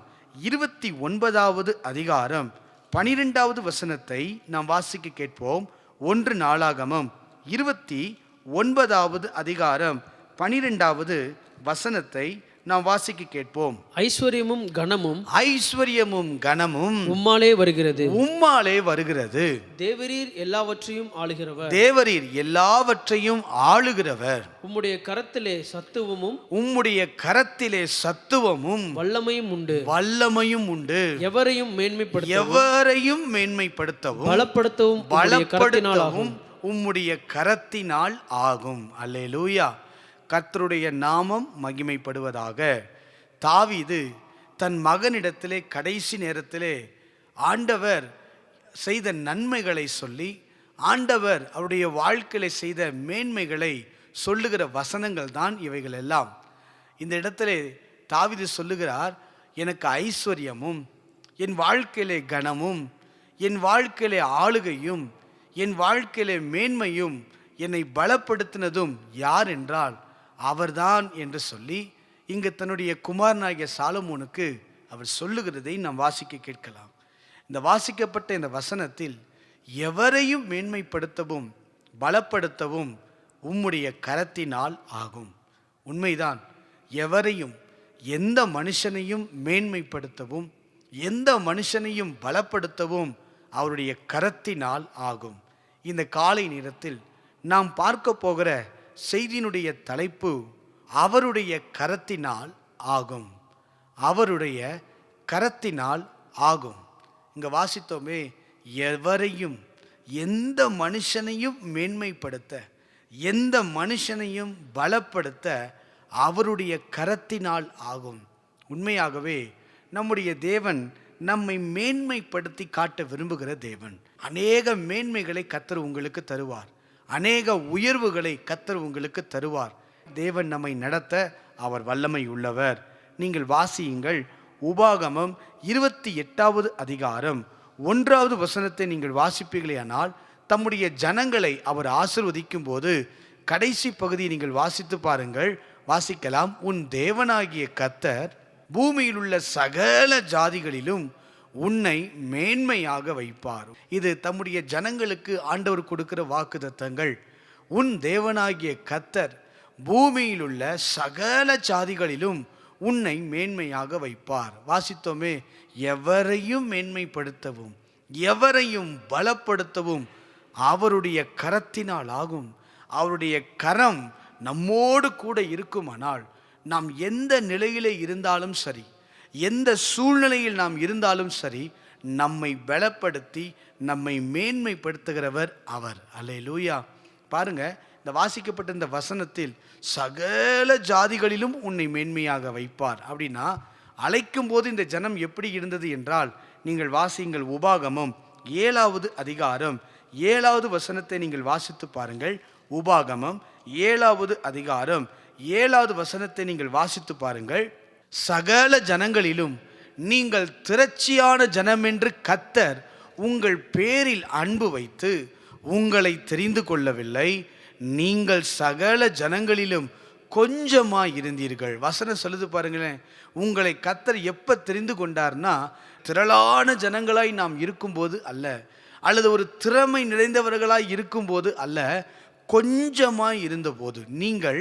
Speaker 1: 29வது அதிகாரம் 12வது வசனத்தை நாம் வாசிக்க கேட்போம். 1 நாளாகமம் 29வது அதிகாரம் 12வது வசனத்தை நாம் வாசிக்க கேட்போம்.
Speaker 2: ஐஸ்வர்யமும் கனமும் உம்மாலே வருகிறது,
Speaker 1: உம்மாலே வருகிறது.
Speaker 2: தேவரீர் எல்லாவற்றையும் ஆளுகிறவர்,
Speaker 1: தேவரீர் எல்லாவற்றையும் ஆளுகிறவர்.
Speaker 2: உம்முடைய கரத்திலே சத்துவமும்,
Speaker 1: உம்முடைய கரத்திலே சத்துவமும்
Speaker 2: வல்லமையும் உண்டு,
Speaker 1: வல்லமையும் உண்டு.
Speaker 2: எவரையும்
Speaker 1: மேன்மைப்படுத்தவும்
Speaker 2: பலப்படுத்தவும்
Speaker 1: உம்முடைய கரத்தினால் ஆகும். அல்லேலூயா. கர்த்தருடைய நாமம் மகிமைப்படுவதாக. தாவீது தன் மகனிடத்திலே கடைசி நேரத்திலே ஆண்டவர் செய்த நன்மைகளை சொல்லி, ஆண்டவர் அவருடைய வாழ்க்கையில செய்த மேன்மைகளை சொல்லுகிற வசனங்கள் தான் இவைகள் எல்லாம். இந்த இடத்திலே தாவீது சொல்லுகிறார், எனக்கு ஐஸ்வர்யமும், என் வாழ்க்கையிலே கனமும், என் வாழ்க்கையிலே ஆளுகையும், என் வாழ்க்கையிலே மேன்மையும், என்னை பலப்படுத்தினதும் யார் என்றால் அவர்தான் என்று சொல்லி இங்கு தன்னுடைய குமாரனாகிய சாலமோனுக்கு அவர் சொல்லுகிறதை நாம் வாசிக்க கேட்கலாம். இந்த வாசிக்கப்பட்ட இந்த வசனத்தில் எவரையும் மேன்மைப்படுத்தவும் பலப்படுத்தவும் உம்முடைய கரத்தினால் ஆகும். உண்மைதான். எவரையும், எந்த மனுஷனையும் மேன்மைப்படுத்தவும் எந்த மனுஷனையும் பலப்படுத்தவும் அவருடைய கரத்தினால் ஆகும். இந்த காலை நேரத்தில் நாம் பார்க்க போகிற செய்தியினுடைய தலைப்பு அவருடைய கரத்தினால் ஆகும். அவருடைய கரத்தினால் ஆகும். இங்க வாசித்தோமே, எவரையும், எந்த மனுஷனையும் மேன்மைப்படுத்த, எந்த மனுஷனையும் பலப்படுத்த அவருடைய கரத்தினால் ஆகும். உண்மையாகவே நம்முடைய தேவன் நம்மை மேன்மைப்படுத்தி காட்ட விரும்புகிற தேவன். அநேக மேன்மைகளை கர்த்தர் உங்களுக்கு தருவார், அநேக உயர்வுகளை கர்த்தர் உங்களுக்கு தருவார். தேவன் நம்மை நடத்த அவர் வல்லமை உள்ளவர். நீங்கள் வாசியுங்கள். உபாகமம் 28வது அதிகாரம் 1வது வசனத்தை நீங்கள் வாசிப்பீர்களேயானால், தம்முடைய ஜனங்களை அவர் ஆசீர்வதிக்கும் போது கடைசி பகுதியை நீங்கள் வாசித்து பாருங்கள். வாசிக்கலாம். உன் தேவனாகிய கர்த்தர் பூமியில் உள்ள சகல ஜாதிகளிலும் உன்னை மேன்மையாக வைப்பார். இது தம்முடைய ஜனங்களுக்கு ஆண்டவர் கொடுக்கிற வாக்குத்தத்தங்கள். உன் தேவனாகிய கர்த்தர் பூமியில் உள்ள சகல ஜாதிகளிலும் உன்னை மேன்மையாக வைப்பார். வாசித்தோமே, எவரையும் மேன்மைப்படுத்தவும் எவரையும் பலப்படுத்தவும் அவருடைய கரத்தினால் ஆகும். அவருடைய கரம் நம்மோடு கூட இருக்குமானால் நாம் எந்த நிலையிலே இருந்தாலும் சரி, எந்த சூழ்நிலையில் நாம் இருந்தாலும் சரி, நம்மை பலப்படுத்தி நம்மை மேன்மைப்படுத்துகிறவர் அவர். அல்லேலூயா. பாருங்க, இந்த வாசிக்கப்பட்ட இந்த வசனத்தில் சகல ஜாதிகளிலும் உன்னை மேன்மையாக வைப்பார் அப்படின்னா, அழைக்கும் போது இந்த ஜனம் எப்படி இருந்தது என்றால், நீங்கள் வாசியுங்கள் உபாகமம் 7வது அதிகாரம் 7வது வசனத்தை நீங்கள் வாசித்து பாருங்கள். உபாகமம் 7வது அதிகாரம் 7வது வசனத்தை நீங்கள் வாசித்து பாருங்கள். சகல ஜனங்களிலும் நீங்கள் திரட்சியான ஜனமென்று கர்த்தர் உங்கள் பேரில் அன்பு வைத்து உங்களை தெரிந்து கொள்ளவில்லை. நீங்கள் சகல ஜனங்களிலும் கொஞ்சமாய் இருந்தீர்கள். வசனம் சொல்லுது பாருங்களேன். உங்களை கர்த்தர் எப்போ தெரிந்து கொண்டார்னா, திரளான ஜனங்களாய் நாம் இருக்கும்போது அல்ல, அல்லது ஒரு திறமை நிறைந்தவர்களாய் இருக்கும்போது அல்ல, கொஞ்சமாய் இருந்தபோது. நீங்கள்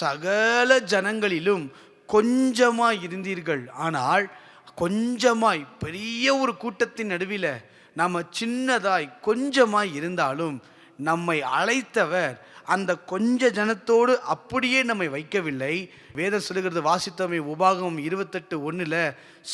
Speaker 1: சகல ஜனங்களிலும் கொஞ்சமாய் இருந்தீர்கள். ஆனால் கொஞ்சமாய் பெரிய ஒரு கூட்டத்தின் நடுவில் நாம் சின்னதாய் கொஞ்சமாய் இருந்தாலும் நம்மை அழைத்தவர் அந்த கொஞ்ச ஜனத்தோடு அப்படியே நம்மை வைக்கவில்லை. வேதம் சொல்லுகிறது, வாசித்தோமே உபாகமம் 28:1,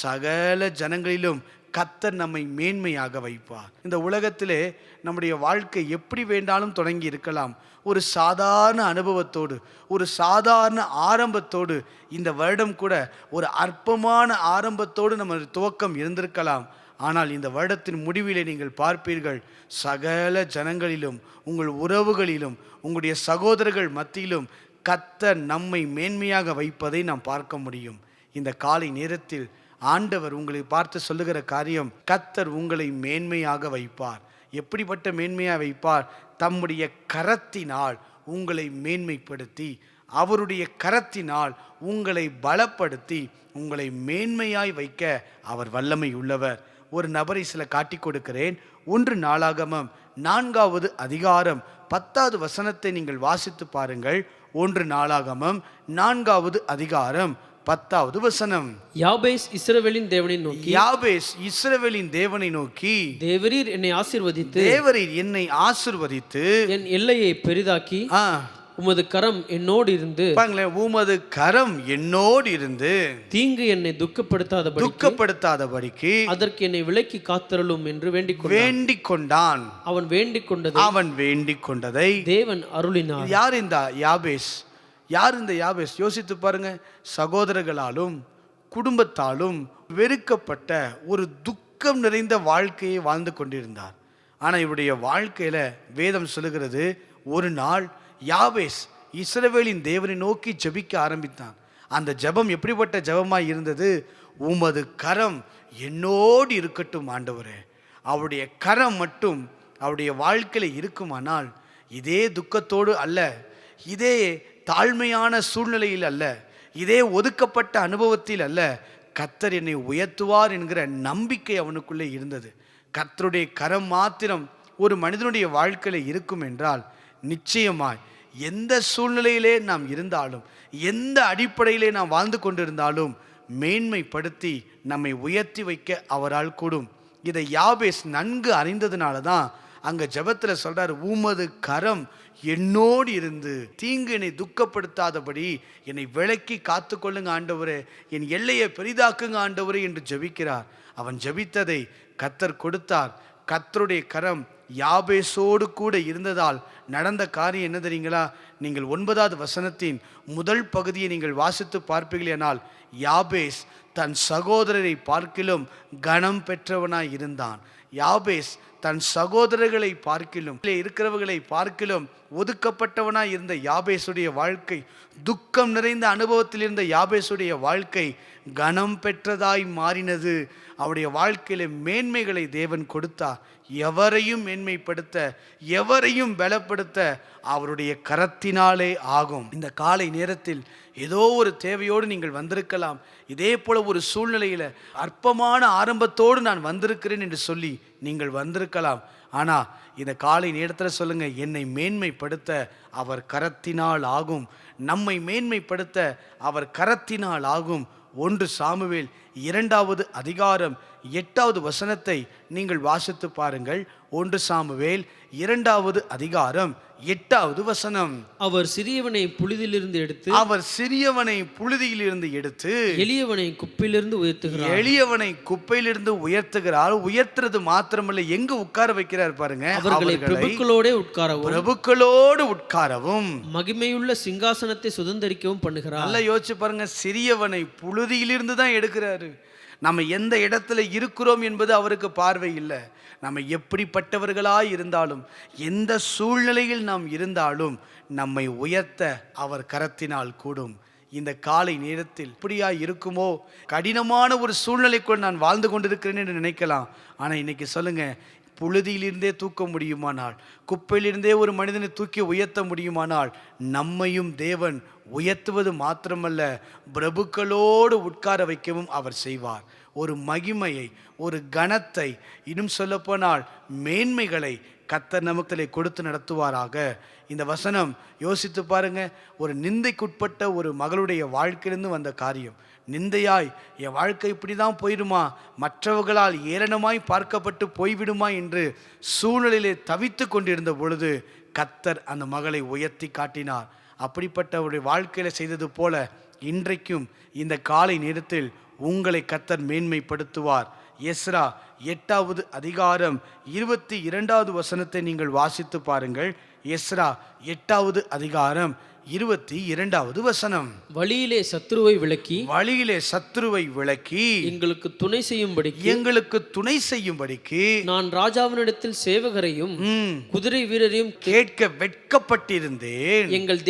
Speaker 1: சகல ஜனங்களிலும் கர்த்தர் நம்மை மேன்மையாக வைப்பார். இந்த உலகத்திலே நம்முடைய வாழ்க்கை எப்படி வேண்டாலும் தொடங்கி இருக்கலாம். ஒரு சாதாரண அனுபவத்தோடு, ஒரு சாதாரண ஆரம்பத்தோடு, இந்த வருடம் கூட ஒரு அற்பமான ஆரம்பத்தோடு நம்ம துவக்கம் இருந்திருக்கலாம். ஆனால் இந்த வருடத்தின் முடிவிலே நீங்கள் பார்ப்பீர்கள், சகல ஜனங்களிலும், உங்கள் உறவுகளிலும், உங்களுடைய சகோதரர்கள் மத்தியிலும் கர்த்தர் நம்மை மேன்மையாக வைப்பதை நாம் பார்க்க முடியும். இந்த காலை நேரத்தில் ஆண்டவர் உங்களை பார்த்து சொல்லுகிற காரியம், கர்த்தர் உங்களை மேன்மையாக வைப்பார். எப்படிப்பட்ட மேன்மையாக வைப்பார்? தம்முடைய கரத்தினால் உங்களை மேன்மைப்படுத்தி, அவருடைய கரத்தினால் உங்களை பலப்படுத்தி உங்களை மேன்மையாய் வைக்க அவர் வல்லமை உள்ளவர். ஒரு நபரை சில காட்டி கொடுக்கிறேன். 1 நாளாகமம் 4வது அதிகாரம் 10வது வசனத்தை நீங்கள் வாசித்து பாருங்கள். 1 நாளாகமம் 4வது அதிகாரம் 10வது வசனம்.
Speaker 2: யாபேஸ் இஸ்ரவேலின் தேவனை நோக்கி,
Speaker 1: யாபேஸ் இஸ்ரவேலின் தேவனை நோக்கி,
Speaker 2: தேவரீர் என்னை ஆசீர்வதித்து,
Speaker 1: தேவரீர் என்னை ஆசீர்வதித்து
Speaker 2: என் எல்லையை பெரிதாக்கி, உமது கரம் என்னோடு இருந்து,
Speaker 1: பாருங்களேன், உமது கரம் என்னோடு இருந்து
Speaker 2: தீங்கு என்னை
Speaker 1: துக்கப்படுத்தாதபடிக்கு
Speaker 2: அதற்கு என்னை விலக்கி காத்தருளும் என்று வேண்டிக்
Speaker 1: கொண்டான்.
Speaker 2: அவன் வேண்டிக் கொண்டதை தேவன் அருளினார்.
Speaker 1: யார் இந்த யாபேஸ்? யார் இந்த யாபேஸ்? யோசித்து பாருங்க. சகோதரர்களாலும் குடும்பத்தாலும் வெறுக்கப்பட்ட ஒரு துக்கம் நிறைந்த வாழ்க்கையை வாழ்ந்து கொண்டிருந்தார். ஆனால் இவருடைய வாழ்க்கையில வேதம் சொல்லுகிறது, ஒரு நாள் யாபேஸ் இஸ்ரவேலின் தேவனை நோக்கி ஜெபிக்க ஆரம்பித்தான். அந்த ஜெபம் எப்படிப்பட்ட ஜெபமாய் இருந்தது? உமது கரம் என்னோடு இருக்கட்டும் ஆண்டவரே. அவருடைய கரம் மட்டும் அவருடைய வாழ்க்கையில் இருக்குமானால், இதே துக்கத்தோடு அல்ல, இதே தாழ்மையான சூழ்நிலையில் அல்ல, இதே ஒதுக்கப்பட்ட அனுபவத்தில் அல்ல, கர்த்தர் என்னை உயர்த்துவார் என்கிற நம்பிக்கை அவனுக்குள்ளே இருந்தது. கர்த்தருடைய கரம் மாத்திரம் ஒரு மனிதனுடைய வாழ்க்கையில் இருக்கும் என்றால், நிச்சயமாய் எந்த சூழ்நிலையிலே நாம் இருந்தாலும், எந்த அடிப்படையிலே நாம் வாழ்ந்து கொண்டிருந்தாலும் மேன்மைப்படுத்தி நம்மை உயர்த்தி வைக்க அவரால் கூடும். இதை யாபேஸ் நன்கு அறிந்ததுனால தான் அங்கே ஜெபத்தில் சொல்றார், உமது கரம் என்னோடு இருந்து தீங்கு என்னை துக்கப்படுத்தாதபடி என்னை விலக்கி காத்து கொள்ளுங்க ஆண்டவரே, என் எல்லையை பெரிதாக்குங்க ஆண்டவரே என்று ஜெபிக்கிறார். அவன் ஜெபித்ததை கர்த்தர் கொடுத்தார். கர்த்தருடைய கரம் யாபேசோடு கூட இருந்ததால் நடந்த காரியம் என்ன தெரியுங்களா? நீங்கள் 9வது வசனத்தின் முதல் பகுதியை நீங்கள் வாசித்து பார்ப்பீர்களானால், யாபேஸ் தன் சகோதரரை பார்க்கிலும் கனம் பெற்றவனாய் இருந்தான். யாபேஸ் தன் சகோதரர்களை பார்க்கிலும், இருக்கிறவர்களை பார்க்கிலும் ஒதுக்கப்பட்டவனாய் இருந்த யாபேசுடைய வாழ்க்கை, துக்கம் நிறைந்த அனுபவத்தில் இருந்த யாபேசுடைய வாழ்க்கை கனம் பெற்றதாய் மாறினது. அவருடைய வாழ்க்கையில மேன்மைகளை தேவன் கொடுத்தார். எவரையும் மேன்மைப்படுத்த, எவரையும் பலப்படுத்த அவருடைய கரத்தினாலே ஆகும். இந்த காலை நேரத்தில் ஏதோ ஒரு தேவையோடு நீங்கள் வந்திருக்கலாம். இதே போல ஒரு சூழ்நிலையில் அற்பமான ஆரம்பத்தோடு நான் வந்திருக்கிறேன் என்று சொல்லி நீங்கள் வந்திருக்கலாம். ஆனால் இந்த காலை நேரத்தில் சொல்லுங்க, என்னை மேன்மைப்படுத்த அவர் கரத்தினால் ஆகும். நம்மை மேன்மைப்படுத்த அவர் கரத்தினால் ஆகும். 1 சாமுவேல் 2வது அதிகாரம் 8வது வசனத்தை நீங்கள் வாசித்து பாருங்கள். 1 சாமுவேல் 2வது அதிகாரம் 8வது வசனம்.
Speaker 2: அவர் சிறியவனை புழுதியிலிருந்து எடுத்து எளியவனை குப்பையிலிருந்து உயர்த்துகிறார். உயர்த்துறது மாத்திரமல்ல, எங்க உட்கார வைக்கிறார் பாருங்க, அவர்களை
Speaker 1: பிரபுக்களோடு உட்காரவும்
Speaker 2: மகிமையுள்ள சிங்காசனத்தை சுதந்தரிக்கவும் பண்ணுகிறார்.
Speaker 1: நல்லா யோசிச்சு பாருங்க, சிறியவனை புழுதியிலிருந்து தான் எடுக்கிறாரு. நம்ம எந்த இடத்துல இருக்கிறோம் என்பது அவருக்கு பார்வை இல்லை. நம்ம எப்படிப்பட்டவர்களாய் இருந்தாலும், எந்த சூழ்நிலையில் நாம் இருந்தாலும், நம்மை உயர்த்த அவர் கரத்தினால் கூடும். இந்த காலை நேரத்தில் இப்படியா இருக்குமோ, கடினமான ஒரு சூழ்நிலைக்குள் நான் வாழ்ந்து கொண்டிருக்கிறேன் என்று நினைக்கலாம். ஆனால் இன்னைக்கு சொல்லுங்க, புழுதியிலிருந்தே தூக்க முடியுமானால், குப்பையிலிருந்தே ஒரு மனிதனை தூக்கி உயர்த்த முடியுமானால், நம்மையும் தேவன் உயர்த்துவது மாத்திரமல்ல, பிரபுக்களோடு உட்கார வைக்கவும் அவர் செய்வார். ஒரு மகிமையை, ஒரு கனத்தை, இன்னும் சொல்லப்போனால் மேன்மைகளை கர்த்தர் நமக்கு கொடுத்து நடத்துவாராக. இந்த வசனம் யோசித்து பாருங்க, ஒரு நிந்தைக்குட்பட்ட ஒரு மகளுடைய வாழ்க்கையிலிருந்து வந்த காரியம். நிந்தையாய் என் வாழ்க்கை இப்படி தான் போயிடுமா, மற்றவர்களால் ஏளனமாய் பார்க்கப்பட்டு போய்விடுமா என்று சூழ்நிலையிலே தவித்து கொண்டிருந்த பொழுது கர்த்தர் அந்த மகளை உயர்த்தி காட்டினார். அப்படிப்பட்டவருடைய வாழ்க்கையில் செய்தது போல இன்றைக்கும் இந்த காலை நேரத்தில் உங்களை கர்த்தர் மேன்மைப்படுத்துவார். எஸ்ரா 8வது அதிகாரம் 22வது வசனத்தை நீங்கள் வாசித்து பாருங்கள். எஸ்ரா 8வது அதிகாரம் 22வது வசனம்.
Speaker 2: வழியிலே சத்துருவை விலக்கி எங்களுக்கு துணை செய்யும்படிக்கு நான் ராஜாவினிடத்தில் சேவகரையும் குதிரை வீரரையும்
Speaker 1: கேட்க வெட்கப்பட்டிருந்தேன்.
Speaker 2: எங்கள்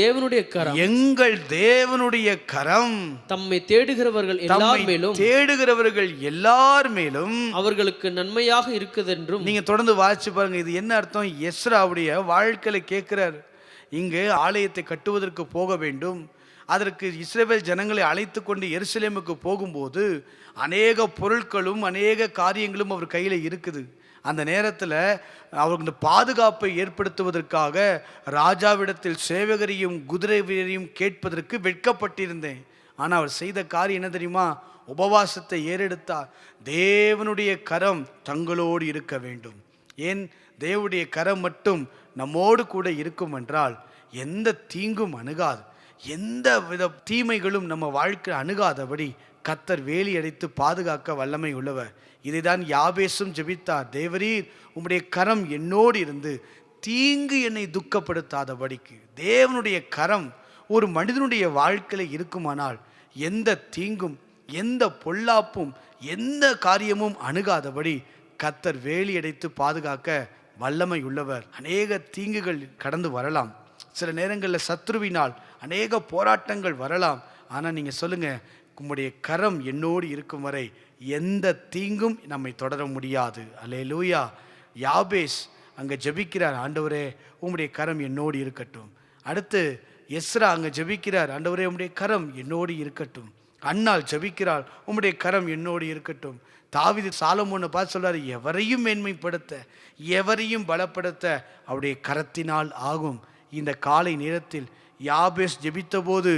Speaker 2: தேவனுடைய கரம்
Speaker 1: தம்மை தேடுகிறவர்கள் எல்லார் மேலும்
Speaker 2: அவர்களுக்கு நன்மையாக இருக்குதென்றும்.
Speaker 1: நீங்க தொடர்ந்து வாசிச்சு பாருங்க, இது என்ன அர்த்தம்? எஸ்ராவுடைய வாழ்க்கையில கேட்கிறார். இங்கு ஆலயத்தை கட்டுவதற்கு போக வேண்டும். அதற்கு இஸ்ரவேல் ஜனங்களை அழைத்து கொண்டு எருசலேமுக்கு போகும்போது அநேக பொருட்களும் அநேக காரியங்களும் அவர் கையில் இருக்குது. அந்த நேரத்தில் அவருக்கு பாதுகாப்பை ஏற்படுத்துவதற்காக ராஜாவிடத்தில் சேவகரையும் குதிரை வீரரையும் கேட்பதற்கு வெட்கப்பட்டிருந்தேன். ஆனால் அவர் செய்த காரியம் என்ன தெரியுமா? உபவாசத்தை ஏறெடுத்தார். தேவனுடைய கரம் தங்களோடு இருக்க வேண்டும். ஏன் தேவனுடைய கரம் மட்டும் நம்மோடு கூட இருக்கும் என்றால் எந்த தீங்கும் அணுகாது, எந்த வித தீமைகளும் நம்ம வாழ்க்கை அணுகாதபடி கர்த்தர் வேலி அடைத்து பாதுகாக்க வல்லமை உள்ளவர். இதைதான் யாபேசும் ஜெபித்தார். தேவரீர் உம்முடைய கரம் என்னோடு இருந்து தீங்கு என்னை துக்கப்படுத்தாதபடிக்கு. தேவனுடைய கரம் ஒரு மனிதனுடைய வாழ்க்கையில் இருக்குமானால் எந்த தீங்கும், எந்த பொல்லாப்பும், எந்த காரியமும் அணுகாதபடி கர்த்தர் வேலி அடைத்து பாதுகாக்க வல்லமை உள்ளவர். அநேக தீங்குகள் கடந்து வரலாம், சில நேரங்களில் சத்ருவினால் அநேக போராட்டங்கள் வரலாம். ஆனால் நீங்கள் சொல்லுங்கள், உம்முடைய கரம் என்னோடு இருக்கும் வரை எந்த தீங்கும் நம்மை தொடர முடியாது. அல்லேலூயா. யாபேஸ் அங்கே ஜெபிக்கிறார், ஆண்டவரே உம்முடைய கரம் என்னோடு இருக்கட்டும். அடுத்து எஸ்ரா அங்கே ஜெபிக்கிறார், ஆண்டவரே உம்முடைய கரம் என்னோடு இருக்கட்டும். அன்னாள் ஜெபிக்கிறாள், உம்முடைய கரம் என்னோடு இருக்கட்டும். தாவீது சாலமோனை பார்த்து சொல்றாரு, எவரையும் மேன்மைப்படுத்த, எவரையும் பலப்படுத்த அவருடைய கரத்தினால் ஆகும். இந்த காலை நேரத்தில் யாபேஸ் ஜெபித்த போது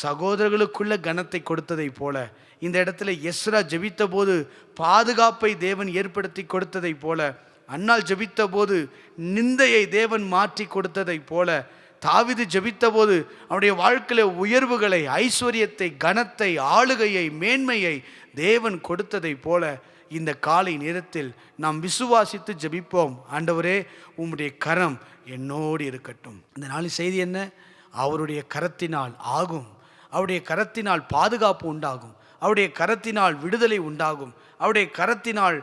Speaker 1: சகோதரர்களுக்குள்ள கனத்தை கொடுத்ததை போல, இந்த இடத்துல எஸ்ரா ஜெபித்த போது பாதுகாப்பை தேவன் ஏற்படுத்தி கொடுத்ததை போல, அன்னாள் ஜெபித்த போது நிந்தையை தேவன் மாற்றி கொடுத்ததை போல, தாவீது ஜெபித்த போது அவருடைய வாழ்க்கையில உயர்வுகளை, ஐஸ்வர்யத்தை, கனத்தை, ஆளுகையை, மேன்மையை தேவன் கொடுத்ததை போல இந்த காலை நேரத்தில் நாம் விசுவாசித்து ஜெபிப்போம். ஆண்டவரே உம்முடைய கரம் என்னோடு இருக்கட்டும். இந்த நாளின் செய்தி என்ன? அவருடைய கரத்தினால் ஆகும். அவருடைய கரத்தினால் பாதுகாப்பு உண்டாகும். அவருடைய கரத்தினால் விடுதலை உண்டாகும். அவருடைய கரத்தினால்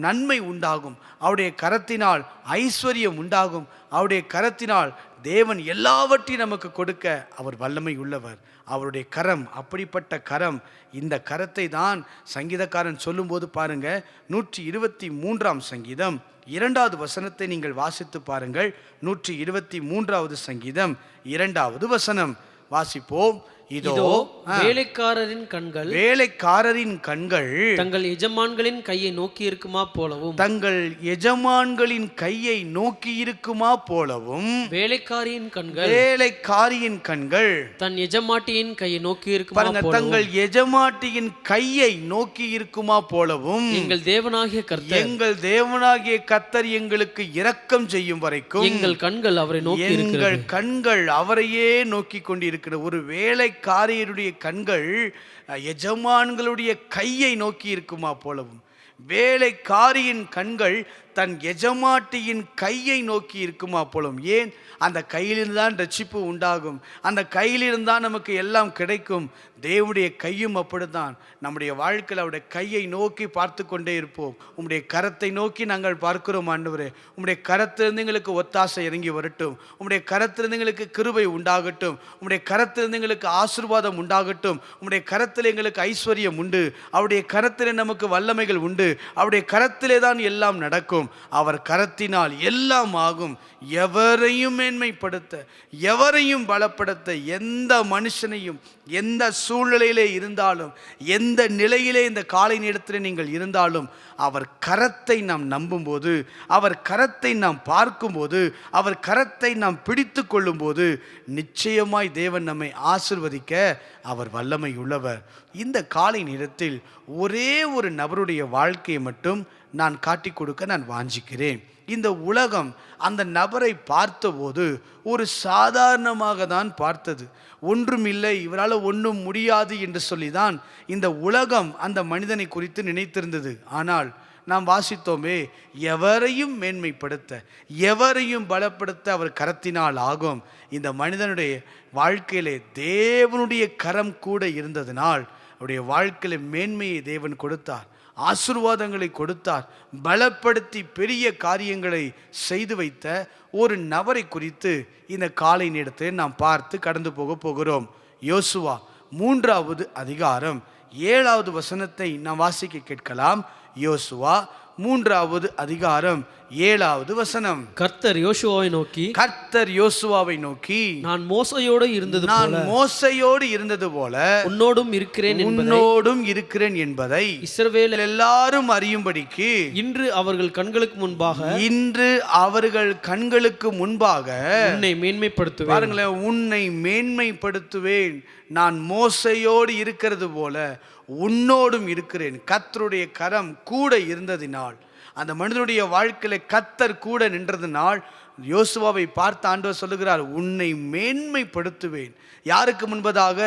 Speaker 1: நன்மை உண்டாகும். அவருடைய கரத்தினால் ஐஸ்வர்யம் உண்டாகும். அவருடைய கரத்தினால் தேவன் எல்லாவற்றையும் நமக்கு கொடுக்க அவர் வல்லமை உள்ளவர். அவருடைய கரம் அப்படிப்பட்ட கரம். இந்த கரத்தை தான் சங்கீதக்காரன் சொல்லும்போது பாருங்க, 123ஆம் சங்கீதம் 2வது வசனத்தை நீங்கள் வாசித்து பாருங்கள். 123வது சங்கீதம் 2வது வசனம் வாசிப்போம். இதோ
Speaker 3: இதோ வேலைக்காரரின் கண்கள்
Speaker 1: வேலைக்காரரின் கண்கள்
Speaker 3: தங்கள் எஜமான்களின் கையை நோக்கி இருக்குமா போலவும்
Speaker 1: தங்கள் எஜமான்களின் கையை நோக்கி இருக்குமா போலவும்
Speaker 3: வேலைக்காரியின் கண்கள்
Speaker 1: வேலைக்காரியின் கண்கள்
Speaker 3: தன் எஜமாட்டியின் கையை நோக்கி இருக்குமா
Speaker 1: பாருங்க,
Speaker 3: போலவும்
Speaker 1: தங்கள் எஜமாட்டியின் கையை நோக்கி இருக்குமா போலவும்
Speaker 3: எங்கள் தேவனாகிய கர்த்தர்
Speaker 1: எங்கள் தேவனாகிய கர்த்தர் எங்களுக்கு இரக்கம் செய்யும் வரைக்கும்
Speaker 3: எங்கள் கண்கள் அவரை நோக்கி இருக்கிறது.
Speaker 1: எங்கள் கண்கள் அவரையே நோக்கி கொண்டிருக்கிறது. ஒரு வேலைக்காரியருடைய கண்கள் எஜமான்களுடைய கையை நோக்கி இருக்குமா போலவும் வேலைக்காரியின் கண்கள் தன் எஜமாட்டியின் கையை நோக்கி இருக்குமா போலும். ஏன்? அந்த கையிலிருந்து தான் ரட்சிப்பு உண்டாகும், அந்த கையிலிருந்து தான் நமக்கு எல்லாம் கிடைக்கும். தேவனுடைய கையும் அப்படித்தான். நம்முடைய வாழ்க்கையில் அவருடைய கையை நோக்கி பார்த்து கொண்டே இருப்போம். உம்முடைய கரத்தை நோக்கி நாங்கள் பார்க்கிறோம் ஆண்டவரே. உம்முடைய கரத்திலிருந்து எங்களுக்கு ஒத்தாசை இறங்கி வரட்டும். உம்முடைய கரத்திலிருந்து எங்களுக்கு கிருபை உண்டாகட்டும். உம்முடைய கரத்திலிருந்து எங்களுக்கு ஆசீர்வாதம் உண்டாகட்டும். உம்முடைய கரத்தில் எங்களுக்கு ஐஸ்வர்யம் உண்டு. அவருடைய கரத்திலே நமக்கு வல்லமைகள் உண்டு. அவருடைய கரத்திலே தான் எல்லாம் நடக்கும். அவர் கரத்தினால் எல்லாம் ஆகும். எவரையும் மேன்மைப்படுத்த, எவரையும் பலப்படுத்த, எந்த மனுஷனையும் எந்த சூழ்நிலையிலே இருந்தாலும், எந்த நிலையிலே இந்த காலை நேரத்தில் நீங்கள் இருந்தாலும், அவர் கரத்தை நாம் நம்பும்போது, அவர் கரத்தை நாம் பார்க்கும்போது, அவர் கரத்தை நாம் பிடித்து கொள்ளும்போது நிச்சயமாய் தேவன் நம்மை ஆசீர்வதிக்க அவர் வல்லமை உள்ளவர். இந்த காலை நேரத்தில் ஒரே ஒரு நபருடைய வாழ்க்கையை மட்டும் நான் காட்டி கொடுக்க நான் வாஞ்சிக்கிறேன். இந்த உலகம் அந்த நபரை பார்த்தபோது ஒரு சாதாரணமாக தான் பார்த்தது. ஒன்றுமில்லை, இவரால் ஒன்றும் முடியாது என்று சொல்லிதான் இந்த உலகம் அந்த மனிதனை குறித்து நினைத்திருந்தது. ஆனால் நாம் வாசித்தோமே, எவரையும் மேன்மைப்படுத்த, எவரையும் பலப்படுத்த அவர் கரத்தினால் ஆகும். இந்த மனிதனுடைய வாழ்க்கையிலே தேவனுடைய கரம் கூட இருந்ததினால் அவருடைய வாழ்க்கையில மேன்மையை தேவன் கொடுத்தார், ஆசீர்வாதங்களை கொடுத்தார். பலப்படுத்தி பெரிய காரியங்களை செய்து வைத்த ஒரு நபரை குறித்து இந்த காலை நேரத்தில் நாம் பார்த்து கடந்து போகிறோம். யோசுவா 3வது அதிகாரம் 7வது வசனத்தை நாம் வாசிக்க கேட்கலாம். யோசுவா 3வது அதிகாரம் 7வது வசனம்.
Speaker 3: கர்த்தர் யோசுவாவை நோக்கி,
Speaker 1: கர்த்தர் யோசுவாவை நோக்கி,
Speaker 3: நான் மோசையோடு இருந்தது
Speaker 1: நான் மோசையோடு இருந்தது போல
Speaker 3: உன்னோடும் இருக்கிறேன்
Speaker 1: என்பதை
Speaker 3: இஸ்ரவேல்
Speaker 1: எல்லாரும் அறியும்படிக்கு
Speaker 3: இன்று அவர்கள் கண்களுக்கு முன்பாக உன்னை மேன்மைப்படுத்துவேன்.
Speaker 1: பாருங்களேன், உன்னை மேன்மைப்படுத்துவேன். நான் மோசையோடு இருக்கிறது போல உன்னோடும் இருக்கிறேன். கர்த்தருடைய கரம் கூட இருந்ததினால், அந்த மனிதனுடைய வாழ்க்கையில கர்த்தர் கூட நின்றதினால் யோசுவாவை பார்த்து ஆண்டவர் சொல்லுகிறார், உன்னை மேன்மைப்படுத்துவேன். யாருக்கு முன்பதாக?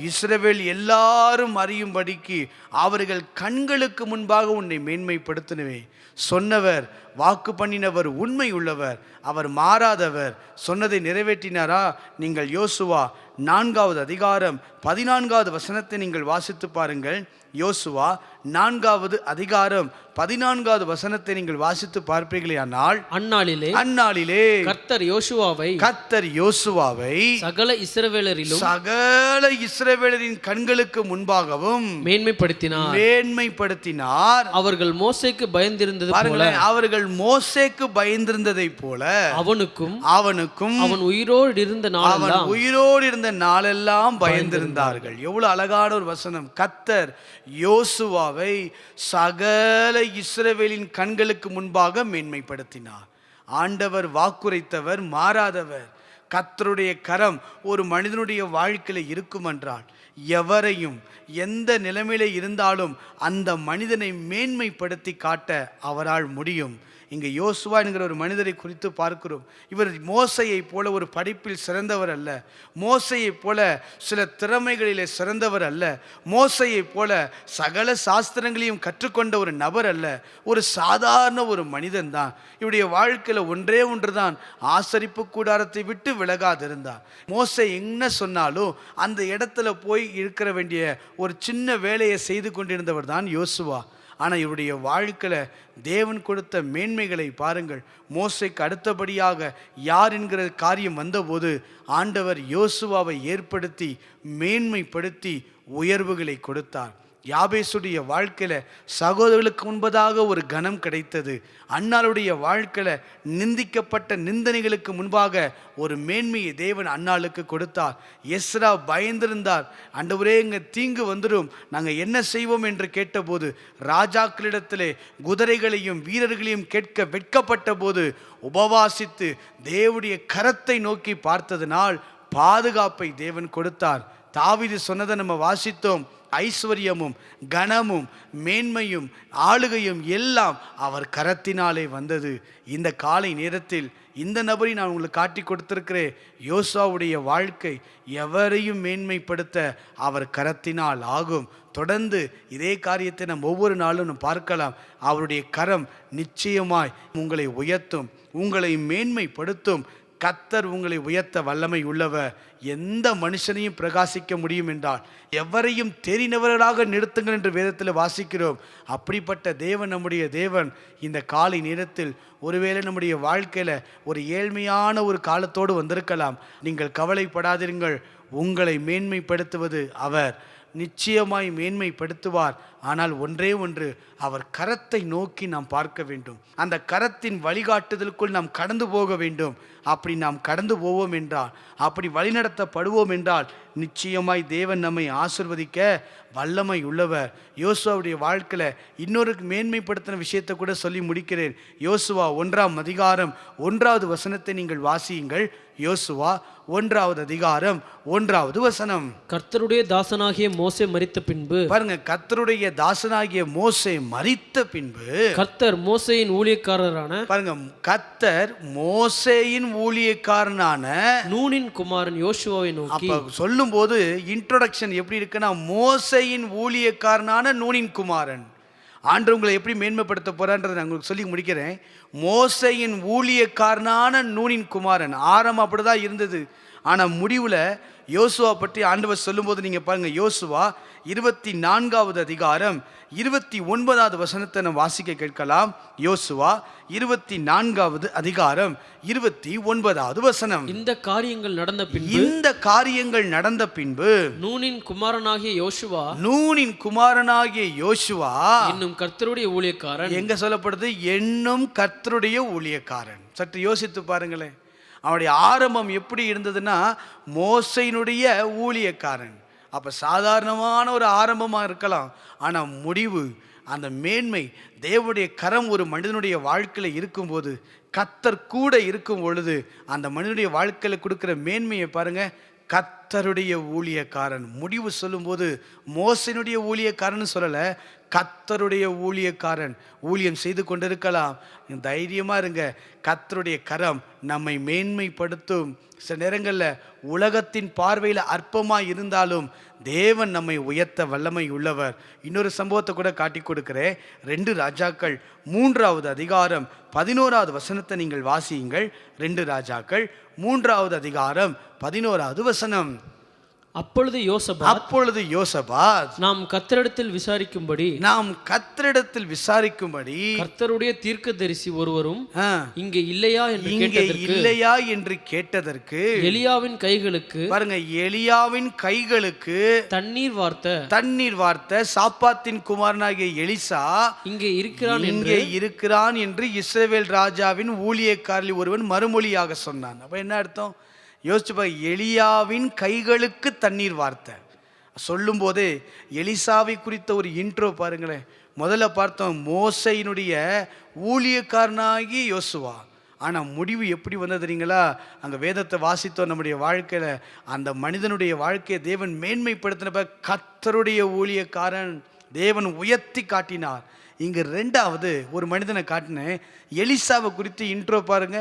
Speaker 1: இஸ்ரவேல் எல்லாரும் அறியும்படிக்கு அவர்கள் கண்களுக்கு முன்பாக உன்னை மேன்மைப்படுத்தினவேன். சொன்னவர், வாக்கு பண்ணினவர் உண்மை உள்ளவர், அவர் மாறாதவர். சொன்னதை நிறைவேற்றினாரா? நீங்கள் யோசுவா 4வது அதிகாரம் 14வது வசனத்தை நீங்கள் வாசித்து பாருங்கள். யோசுவா 4வது அதிகாரம் 14வது வசனத்தை நீங்கள் வாசித்து பார்ப்பீர்களே, அந்நாளிலே
Speaker 3: கர்த்தர்
Speaker 1: யோசுவாவை
Speaker 3: சகல
Speaker 1: இஸ்ரவேலரின் கண்களுக்கு முன்பாகவும் மேன்மைப்படுத்தினார்.
Speaker 3: அவர்கள் மோசேக்கு பயந்திருந்தது போல,
Speaker 1: அவர்கள் மோசேக்கு பயந்திருந்ததை போல அவனுக்கும்
Speaker 3: அவன் உயிரோடு இருந்த
Speaker 1: நாளெல்லாம் பயந்திருந்தார்கள். எவ்வளவு அழகான ஒரு வசனம். கர்த்தர் யோசுவாவை சகல இஸ்ரவேலின் கண்களுக்கு முன்பாக மேன்மைப்படுத்தினார். ஆண்டவர் வாக்குரைத்தவர், மாறாதவர். கர்த்தருடைய கரம் ஒரு மனிதனுடைய வாழ்க்கையில் இருக்கும் என்றால், எவரையும் எந்த நிலைமையில இருந்தாலும் அந்த மனிதனை மேன்மைப்படுத்தி காட்ட அவரால் முடியும். இங்கே யோசுவா என்கிற ஒரு மனிதரை குறித்து பார்க்கிறோம். இவர் மோசையை போல ஒரு படிப்பில் சிறந்தவர் அல்ல, மோசையை போல சில திறமைகளிலே சிறந்தவர் அல்ல, மோசையை போல சகல சாஸ்திரங்களையும் கற்றுக்கொண்ட ஒரு நபர் அல்ல, ஒரு சாதாரண ஒரு மனிதன் தான். இவருடைய வாழ்க்கையில் ஒன்றே ஒன்றுதான், ஆசரிப்பு கூடாரத்தை விட்டு விலகாதிருந்தார். மோசை என்ன சொன்னாலும் அந்த இடத்துல போய் இருக்கிற வேண்டிய ஒரு சின்ன வேலையை செய்து கொண்டிருந்தவர் தான் யோசுவா. ஆனால் இவருடைய வாழ்க்கையில் தேவன் கொடுத்த மேன்மைகளை பாருங்கள். மோசைக்கு அடுத்தபடியாக யார் என்கிற காரியம் வந்தபோது ஆண்டவர் யோசுவாவை ஏற்படுத்தி மேன்மைப்படுத்தி உயர்வுகளை கொடுத்தார். யாபேசுடைய வாழ்க்கையில சகோதரர்களுக்கு முன்பதாக ஒரு கனம் கிடைத்தது. அன்னாளுடைய வாழ்க்கையில நிந்திக்கப்பட்ட நிந்தனைகளுக்கு முன்பாக ஒரு மேன்மையை தேவன் அன்னாளுக்கு கொடுத்தார். எஸ்ரா பயந்திருந்தார். ஆண்டவரே, இங்க தீங்கு வந்துடும், நாங்கள் என்ன செய்வோம் என்று கேட்டபோது, ராஜாக்களிடத்திலே குதிரைகளையும் வீரர்களையும் கேட்க வெட்கப்பட்ட போது உபவாசித்து தேவனுடைய கரத்தை நோக்கி பார்த்ததினால் பாதுகாப்பை தேவன் கொடுத்தார். தாவீது சொன்னதை நம்ம வாசித்தோம். ஐஸ்வர்யமும் கனமும் மேன்மையும் ஆளுகையும் எல்லாம் அவர் கரத்தினாலே வந்தது. இந்த காலை நேரத்தில் இந்த நபரை நான் உங்களுக்கு காட்டி கொடுத்திருக்கிறேன். யோசுவாவுடைய வாழ்க்கை எவரையும் மேன்மைப்படுத்த அவர் கரத்தினால் ஆகும். தொடர்ந்து இதே காரியத்தை நம்ம ஒவ்வொரு நாளும் பார்க்கலாம். அவருடைய கரம் நிச்சயமாய் உங்களை உயர்த்தும், உங்களை மேன்மைப்படுத்தும். கர்த்தர் உங்களை உயர்த்த வல்லமை உள்ளவர். எந்த மனுஷனையும் பிரகாசிக்க முடியும் என்றால் எவரையும் தெரிந்தவர்களாக நிறுத்துங்கள் என்று வேதத்தில் வாசிக்கிறோம். அப்படிப்பட்ட தேவன் நம்முடைய தேவன். இந்த காலை நேரத்தில் ஒருவேளை நம்முடைய வாழ்க்கையில் ஒரு ஏழ்மையான ஒரு காலத்தோடு வந்திருக்கலாம். நீங்கள் கவலைப்படாதீர்கள். உங்களை மேன்மைப்படுத்துவது அவர். நிச்சயமாய் மேன்மைப்படுத்துவார். ஆனால் ஒன்றே ஒன்று, அவர் கரத்தை நோக்கி நாம் பார்க்க வேண்டும். அந்த கரத்தின் வழிகாட்டுதலுக்குள் நாம் கடந்து போக வேண்டும். அப்படி நாம் கடந்து போவோம் என்றால், அப்படி வழிநடத்தப்படுவோம் என்றால் நிச்சயமாய் தேவன் நம்மை ஆசீர்வதிக்க வல்லமை உள்ளவர். யோசுவாவுடைய வாழ்க்கையில் இன்னொரு மேன்மைப்படுத்தின விஷயத்தை கூட சொல்லி முடிக்கிறேன். யோசுவா 1ஆம் அதிகாரம் 1வது வசனத்தை நீங்கள் வாசியுங்கள். யோசுவா 1வது அதிகாரம் 1வது வசனம்.
Speaker 3: கர்த்தருடைய தாசனாகிய மோசே மரித்த பின்பு,
Speaker 1: பாருங்க, கர்த்தருடைய தாசனாகிய மோசே மரித்த பின்பு
Speaker 3: கர்த்தர் மோசேயின் ஊழியக்காரரான,
Speaker 1: பாருங்க, கர்த்தர் மோசேயின் ஊழியக்காரனான
Speaker 3: நூனின் குமாரன் யோசுவாவை நோக்கி,
Speaker 1: அப்ப சொல்லும் போது இன்ட்ரோடக்ஷன் எப்படி இருக்குன்னா, மோசேயின் ஊழியக்காரனான நூனின் குமாரன். ஆண்டவர் உங்களை எப்படி மேன்மைப்படுத்த போறான்றதை நான் உங்களுக்கு சொல்லி முடிக்கிறேன். மோசேயின் ஊழியக்காரனான நூனின் குமாரன். ஆரம்பம் அப்படிதான் இருந்தது. ஆனா முடிவுல யோசுவா பற்றி ஆண்டவர் சொல்லும்போது நீங்க பாருங்க, யோசுவா 24வது அதிகாரம் 29வது வசனத்தை நம்ம வாசிக்க கேட்கலாம். யோசுவா 24வது அதிகாரம் 29வது வசனம்.
Speaker 3: இந்த காரியங்கள் நடந்த பின்பு நூனின் குமாரனாகிய யோசுவா இன்னும் கர்த்தருடைய ஊழியக்காரன்.
Speaker 1: எங்க சொல்லப்படுது? என்னும் கர்த்தருடைய ஊழியக்காரன். சற்று யோசித்து பாருங்களேன். அவனுடைய ஆரம்பம் எப்படி இருந்ததுன்னா, மோசையினுடைய ஊழியக்காரன். அப்போ சாதாரணமான ஒரு ஆரம்பமாக இருக்கலாம். ஆனால் முடிவு, அந்த மேன்மை, தேவனுடைய கரம் ஒரு மனிதனுடைய வாழ்க்கையில் இருக்கும்போது, கர்த்தர் கூட இருக்கும் பொழுது, அந்த மனிதனுடைய வாழ்க்கையில் கொடுக்குற மேன்மையை பாருங்க. கர்த்தருடைய ஊழியக்காரன். முடிவு சொல்லும்போது மோசையினுடைய ஊழியக்காரன் சொல்லலை, கர்த்தருடைய ஊழியக்காரன். ஊழியம் செய்து கொண்டிருக்கலாம், தைரியமாக இருங்க. கர்த்தருடைய கரம் நம்மை மேன்மைப்படுத்தும். சில நேரங்களில் உலகத்தின் பார்வையில் அற்பமாக இருந்தாலும் தேவன் நம்மை உயர்த்த வல்லமை உள்ளவர். இன்னொரு சம்பவத்தை கூட காட்டி கொடுக்கிறேன். 2 ராஜாக்கள் 3வது அதிகாரம் 11வது வசனத்தை நீங்கள் வாசியுங்கள். 2 ராஜாக்கள் 3வது அதிகாரம் 11வது வசனம்.
Speaker 3: அப்பொழுது யோசபாத்
Speaker 1: நாம் கர்த்தரிடத்தில் விசாரிக்கும்படி
Speaker 3: கர்த்தருடைய தீர்க்கதரிசி ஒருவரும் இங்கே இல்லையா
Speaker 1: என்று கேட்டதற்கு
Speaker 3: எலியாவின் கைகளுக்கு,
Speaker 1: பாருங்க, எலியாவின் கைகளுக்கு தண்ணீர் வார்த்த சாப்பாத்தின் குமாரனாகிய எலிசா இங்கே இருக்கிறான் என்று இஸ்ரவேல் ராஜாவின் ஊழியக்காரரில் ஒருவன் மறுமொழியாக சொன்னான். அப்ப என்ன அர்த்தம்? யோசிச்சுப்பா. எலியாவின் கைகளுக்கு தண்ணீர் வார்த்த சொல்லும் போதே எலிசாவை குறித்த ஒரு இன்ட்ரோ பாருங்களேன். முதல்ல பார்த்தோம் மோசையினுடைய ஊழியக்காரனாகி யோசுவா. ஆனால் முடிவு எப்படி வந்தது தெரியுங்களா? அங்கே வேதத்தை வாசித்தோம். நம்முடைய வாழ்க்கையில் அந்த மனிதனுடைய வாழ்க்கையை தேவன் மேன்மைப்படுத்தினப்ப கர்த்தருடைய ஊழியக்காரன் தேவன் உயர்த்தி காட்டினார். இங்கே 2வது ஒரு மனிதனை காட்டினேன். எலிசாவை குறித்து இன்ட்ரோ பாருங்க.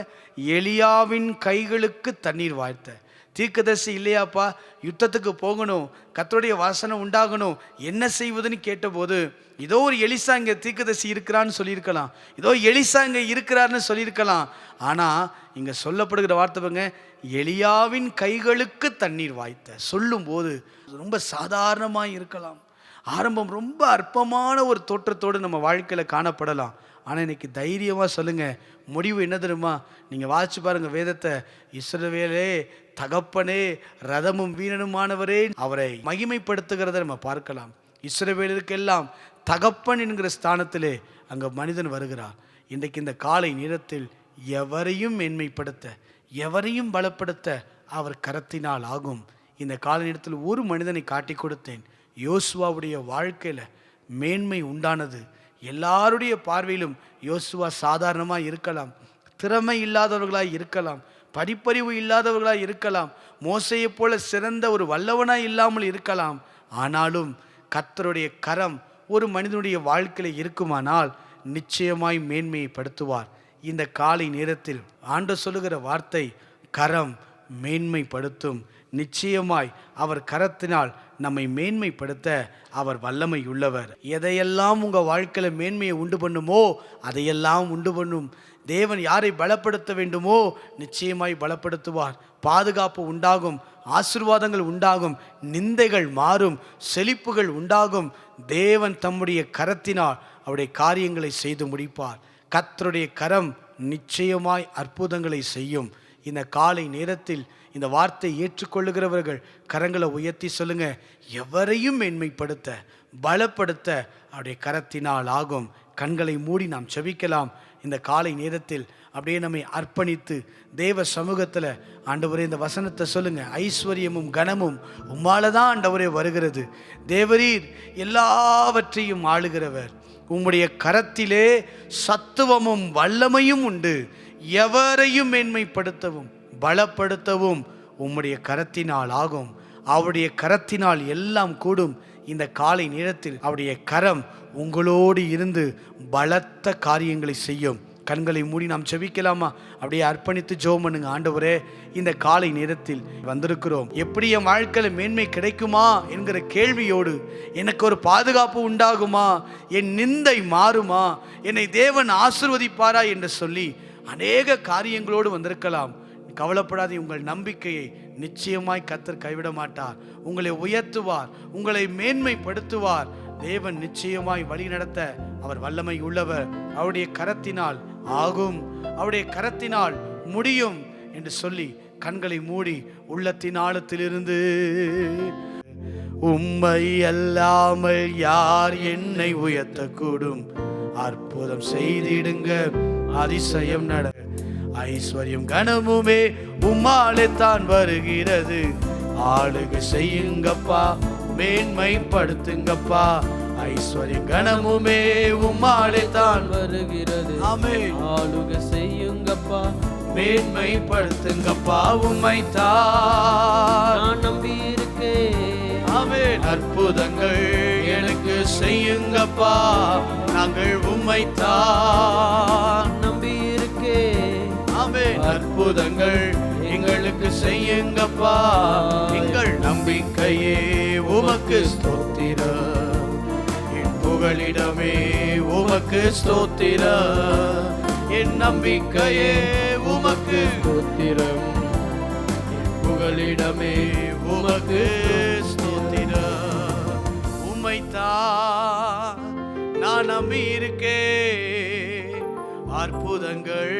Speaker 1: எலியாவின் கைகளுக்கு தண்ணீர் வார்த்த. தீர்க்கதரிசி இல்லையாப்பா, யுத்தத்துக்கு போகணும், கர்த்தருடைய வாசனம் உண்டாகணும், என்ன செய்வதுன்னு கேட்டபோது, இதோ ஒரு எலிசா இங்கே தீர்க்கதரிசி இருக்கிறான்னு சொல்லியிருக்கலாம், இதோ எலிசா இங்கே இருக்கிறாருன்னு சொல்லியிருக்கலாம். ஆனால் இங்கே சொல்லப்படுகிற வார்த்தை பாருங்க, எலியாவின் கைகளுக்கு தண்ணீர் வாய்த்த சொல்லும் போது ரொம்ப சாதாரணமாக இருக்கலாம். ஆரம்பம் ரொம்ப அற்பமான ஒரு தோற்றத்தோடு நம்ம வாழ்க்கையில் காணப்படலாம். ஆனால் இன்னைக்கு தைரியமாக சொல்லுங்கள், முடிவு என்ன தெரியுமா? நீங்கள் வாசிச்சு பாருங்கள் வேதத்தை. இஸ்ரவேலே தகப்பனே ரதமும் வீரனுமானவரே அவரை மகிமைப்படுத்துகிறத நம்ம பார்க்கலாம். இஸ்ரவேலருக்கெல்லாம் தகப்பன் என்கிற ஸ்தானத்திலே அங்கே மனிதன் வருகிறார். இன்றைக்கு இந்த காலை நேரத்தில் எவரையும் மேன்மைப்படுத்த, எவரையும் பலப்படுத்த அவர் கரத்தினால் ஆகும். இந்த காலை நேரத்தில் ஒரு மனிதனை காட்டி கொடுத்தேன். யோசுவாவுடைய வாழ்க்கையில் மேன்மை உண்டானது. எல்லாருடைய பார்வையிலும் யோசுவா சாதாரணமாக இருக்கலாம், திறமை இல்லாதவர்களாக இருக்கலாம், படிப்பறிவு இல்லாதவர்களாக இருக்கலாம், மோசையை போல சிறந்த ஒரு வல்லவனாக இல்லாமல் இருக்கலாம். ஆனாலும் கர்த்தருடைய கரம் ஒரு மனிதனுடைய வாழ்க்கையில் இருக்குமானால் நிச்சயமாய் மேன்மையை படுத்துவார். இந்த காலை நேரத்தில் ஆண்டவர் சொல்லுகிற வார்த்தை, கரம் மேன்மைப்படுத்தும். நிச்சயமாய் அவர் கரத்தினால் நம்மை மேன்மைப்படுத்த அவர் வல்லமை உள்ளவர். எதையெல்லாம் உங்கள் வாழ்க்கையில் மேன்மையை உண்டு பண்ணுமோ அதையெல்லாம் உண்டு பண்ணும். தேவன் யாரை பலப்படுத்த வேண்டுமோ நிச்சயமாய் பலப்படுத்துவார். பாதுகாப்பு உண்டாகும், ஆசீர்வாதங்கள் உண்டாகும், நிந்தைகள் மாறும், செழிப்புகள் உண்டாகும். தேவன் தம்முடைய கரத்தினால் அவருடைய காரியங்களை செய்து முடிப்பார். கர்த்தருடைய கரம் நிச்சயமாய் அற்புதங்களை செய்யும். இந்த காலை நேரத்தில் இந்த வார்த்தை ஏற்றுக்கொள்ளுகிறவர்கள் கரங்களை உயர்த்தி சொல்லுங்க, எவரையும் மேன்மைப்படுத்த பலப்படுத்த அவருடைய கரத்தினால் ஆகும். கண்களை மூடி நாம் செபிக்கலாம். இந்த காலை நேரத்தில் அப்படியே நம்மை அர்ப்பணித்து தேவ சமூகத்தில், ஆண்டவரே இந்த வசனத்தை சொல்லுங்க, ஐஸ்வர்யமும் கனமும் உம்மால தான் ஆண்டவரே வருகிறது. தேவரீர் எல்லாவற்றையும் ஆளுகிறவர். உம்முடைய கரத்திலே சத்துவமும் வல்லமையும் உண்டு. எவரையும் மேன்மைப்படுத்தவும் பலப்படுத்தவும் உம்முடைய கரத்தினால் ஆகும். அவருடைய கரத்தினால் எல்லாம் கூடும். இந்த காலை நேரத்தில் அவருடைய கரம் உங்களோடு இருந்து பலத்த காரியங்களை செய்யும். கண்களை மூடி நாம் செபிக்கலாமா? அப்படியே அர்ப்பணித்து ஜெபம் பண்ணுங்க. ஆண்டவரே, இந்த காலை நேரத்தில் வந்திருக்கிறோம். எப்படி என் வாழ்க்கையில் மேன்மை கிடைக்குமா என்கிற கேள்வியோடு, எனக்கு ஒரு பாதுகாப்பு உண்டாகுமா, என் நிந்தை மாறுமா, என்னை தேவன் ஆசீர்வதிப்பாரா என்று சொல்லி அநேக காரியங்களோடு வந்திருக்கலாம். கவலைப்படாதே, உங்கள் நம்பிக்கையை நிச்சயமாய் கர்த்தர் கைவிட மாட்டார். உங்களை உயர்த்துவார், உங்களை மேன்மைப்படுத்துவார். தேவன் நிச்சயமாய் வழி நடத்த அவர் வல்லமை உள்ளவர். அவருடைய கரத்தினால் ஆகும், அவருடைய கரத்தினால் முடியும் என்று சொல்லி கண்களை மூடி உள்ளத்தின் ஆழத்திலிருந்து, உம்மை அல்லாமல் யார் என்னை உயர்த்தக்கூடும், அற்புதம் செய்திடுங்க, அதிசயம் நட, ஐஸ்வர்யம் கனமுமே உம்மாலே தான் வருகிறது, ஆளுகை செய்யுங்கப்பா, மேன்மைப்படுத்துங்கப்பா, ஐஸ்வர்யம் கனமுமே உம்மாலே தான் வருகிறது, ஆமென், ஆளுகை செய்யுங்கப்பா, மேன்மைப்படுத்துங்கப்பா, உம்மை தான் நம்பி இருக்கேன், ஆமென், அற்புதங்கள் எனக்கு செய்யுங்கப்பா, நாங்கள் உம்மை தான் நம்பி இருக்கேன், ஆமென், அற்புதங்கள் எங்களுக்கு செய்யுங்கப்பா, எங்கள் நம்பிக்கையே உமக்கு ஸ்தோத்திரம், என் புகலிடமே உமக்கு ஸ்தோத்திரம், என் நம்பிக்கையே உமக்கு ஸ்தோத்திரம், என் புகலிடமே உமக்கு ஸ்தோத்திரம், உம்மைத்தான் நான் நம்பி இருக்கேன், அற்புதங்கள்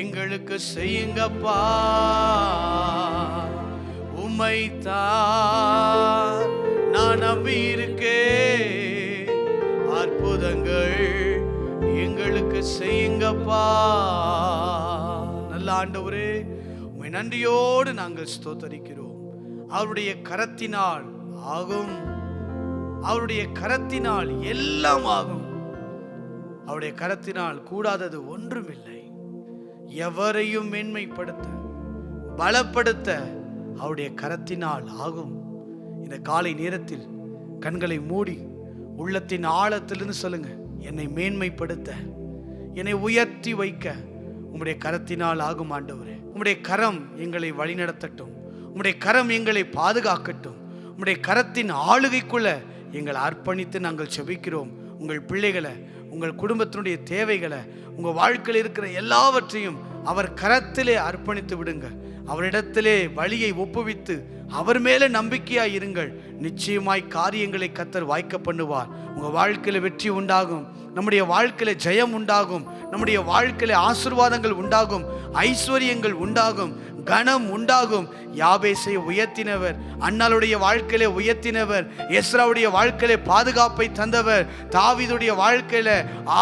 Speaker 1: எங்களுக்கு செய்யுங்கப்பா, உம்மைத்தான் நான் நம்பி இருக்கேன், அற்புதங்கள் எங்களுக்கு செய்யுங்கப்பா. நல்ல ஆண்டவரே, உம்மை நன்றியோடு நாங்கள் ஸ்தோத்தரிக்கிறோம். அவருடைய கரத்தினால் ஆகும், அவருடைய கரத்தினால் எல்லாம் ஆகும், அவருடைய கரத்தினால் கூடாதது ஒன்றுமில்லை. எவரையும் மேன்மைப்படுத்த பலப்படுத்த அவருடைய கரத்தினால் ஆகும். இந்த காலை நேரத்தில் கண்களை மூடி உள்ளத்தின் ஆழத்திலிருந்து சொல்லுங்க, என்னை மேன்மைப்படுத்த, என்னை உயர்த்தி வைக்க உம்முடைய கரத்தினால் ஆகும். ஆண்டவரே, உம்முடைய கரம் எங்களை வழிநடத்தட்டும், உம்முடைய கரம் எங்களை பாதுகாக்கட்டும், உம்முடைய கரத்தின் ஆளுகைக்குள்ள எங்களை அர்ப்பணித்து நாங்கள் செபிக்கிறோம். உங்கள் பிள்ளைகளை, உங்கள் குடும்பத்தினுடைய தேவைகளை, உங்கள் வாழ்க்கையில் இருக்கிற எல்லாவற்றையும் அவர் கரத்திலே அர்ப்பணித்து விடுங்க. அவரிடத்திலே வழியை ஒப்புவித்து அவர் மேலே நம்பிக்கையாய் இருங்கள். நிச்சயமாய் காரியங்களை கர்த்தர் வாய்க்க பண்ணுவார். உங்கள் வாழ்க்கையில் வெற்றி உண்டாகும், நம்முடைய வாழ்க்கையில ஜெயம் உண்டாகும், நம்முடைய வாழ்க்கையில ஆசீர்வாதங்கள் உண்டாகும், ஐஸ்வர்யங்கள் உண்டாகும், கனம் உண்டாகும். யாபேசை உயர்த்தினவர், அன்னாளுடைய வாழ்க்கையில உயர்த்தினவர், எஸ்ராவுடைய வாழ்க்கையில பாதுகாப்பை தந்தவர், தாவீதுடைய வாழ்க்கையில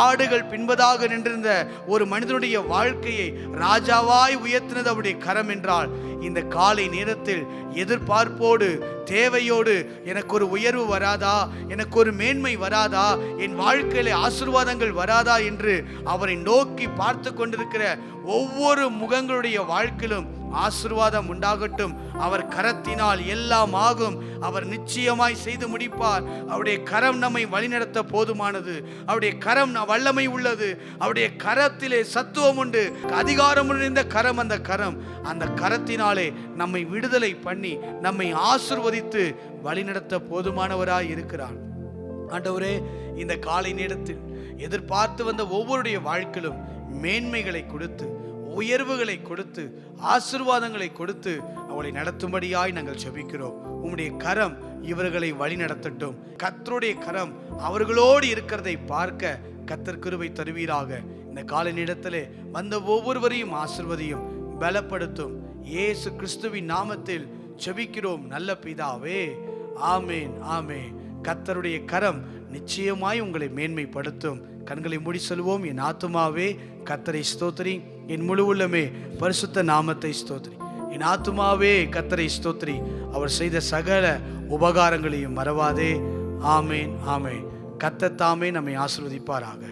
Speaker 1: ஆடுகள் பின்பதாக நின்றிருந்த ஒரு மனிதனுடைய வாழ்க்கையை ராஜாவாய் உயர்த்தினது அவருடைய கரம் என்றால், இந்த காலை நேரத்தில் எதிர்பார்ப்போடு தேவையோடு எனக்கு ஒரு உயர்வு வராதா, எனக்கு ஒரு மேன்மை வராதா, என் வாழ்க்கையில ஆசீர்வாதங்கள் வராதா என்று அவரை நோக்கி பார்த்து கொண்டிருக்கிற ஒவ்வொரு முகங்களுடைய வாழ்க்கையிலும் ஆசீர்வாதம் உண்டாகட்டும். அவர் கரத்தினால் எல்லாம் ஆகும். அவர் நிச்சயமாய் செய்து முடிப்பார். அவருடைய கரம் நம்மை வழிநடத்த போதுமானது. அவருடைய கரம் வல்லமை உள்ளது. அவருடைய கரத்திலே சத்துவம் உண்டு, அதிகாரம் நிறைந்த கரம். அந்த கரத்தினாலே நம்மை விடுதலை பண்ணி நம்மை ஆசீர்வதித்து வழிநடத்த போதுமானவராய் இருக்கிறார். ஆண்டவரே, இந்த காலை நேரத்தில் எதிர்பார்த்து வந்த ஒவ்வொருடைய வாழ்க்கையிலும் மேன்மைகளை கொடுத்து, உயர்வுகளை கொடுத்து, ஆசீர்வாதங்களை கொடுத்து அவளை நடத்தும்படியாய் நாங்கள் ஜெபிக்கிறோம். உம்முடைய கரம் இவர்களை வழி நடத்தட்டும். கர்த்தருடைய கரம் அவர்களோடு இருக்கிறதை பார்க்க கர்த்தர் கிருபை தருவீராக. இந்த காலை நேரத்திலே வந்த ஒவ்வொருவரையும் ஆசீர்வதியும், பலப்படுத்தும். இயேசு கிறிஸ்துவின் நாமத்தில் ஜெபிக்கிறோம் நல்ல பிதாவே, ஆமேன், ஆமேன். கர்த்தருடைய கரம் நிச்சயமாய் உங்களை மேன்மைப்படுத்தும். கண்களை மூடி சொல்வோம். என் ஆத்துமாவே கர்த்தரை ஸ்தோத்திரி, என் முழு உள்ளமே பரிசுத்த நாமத்தை ஸ்தோத்திரி. என் ஆத்துமாவே கர்த்தரை ஸ்தோத்திரி, அவர் செய்த சகல உபகாரங்களையும் மறவாதே. ஆமேன், ஆமேன். கர்த்தர் தாமே நம்மை ஆசீர்வதிப்பாராக.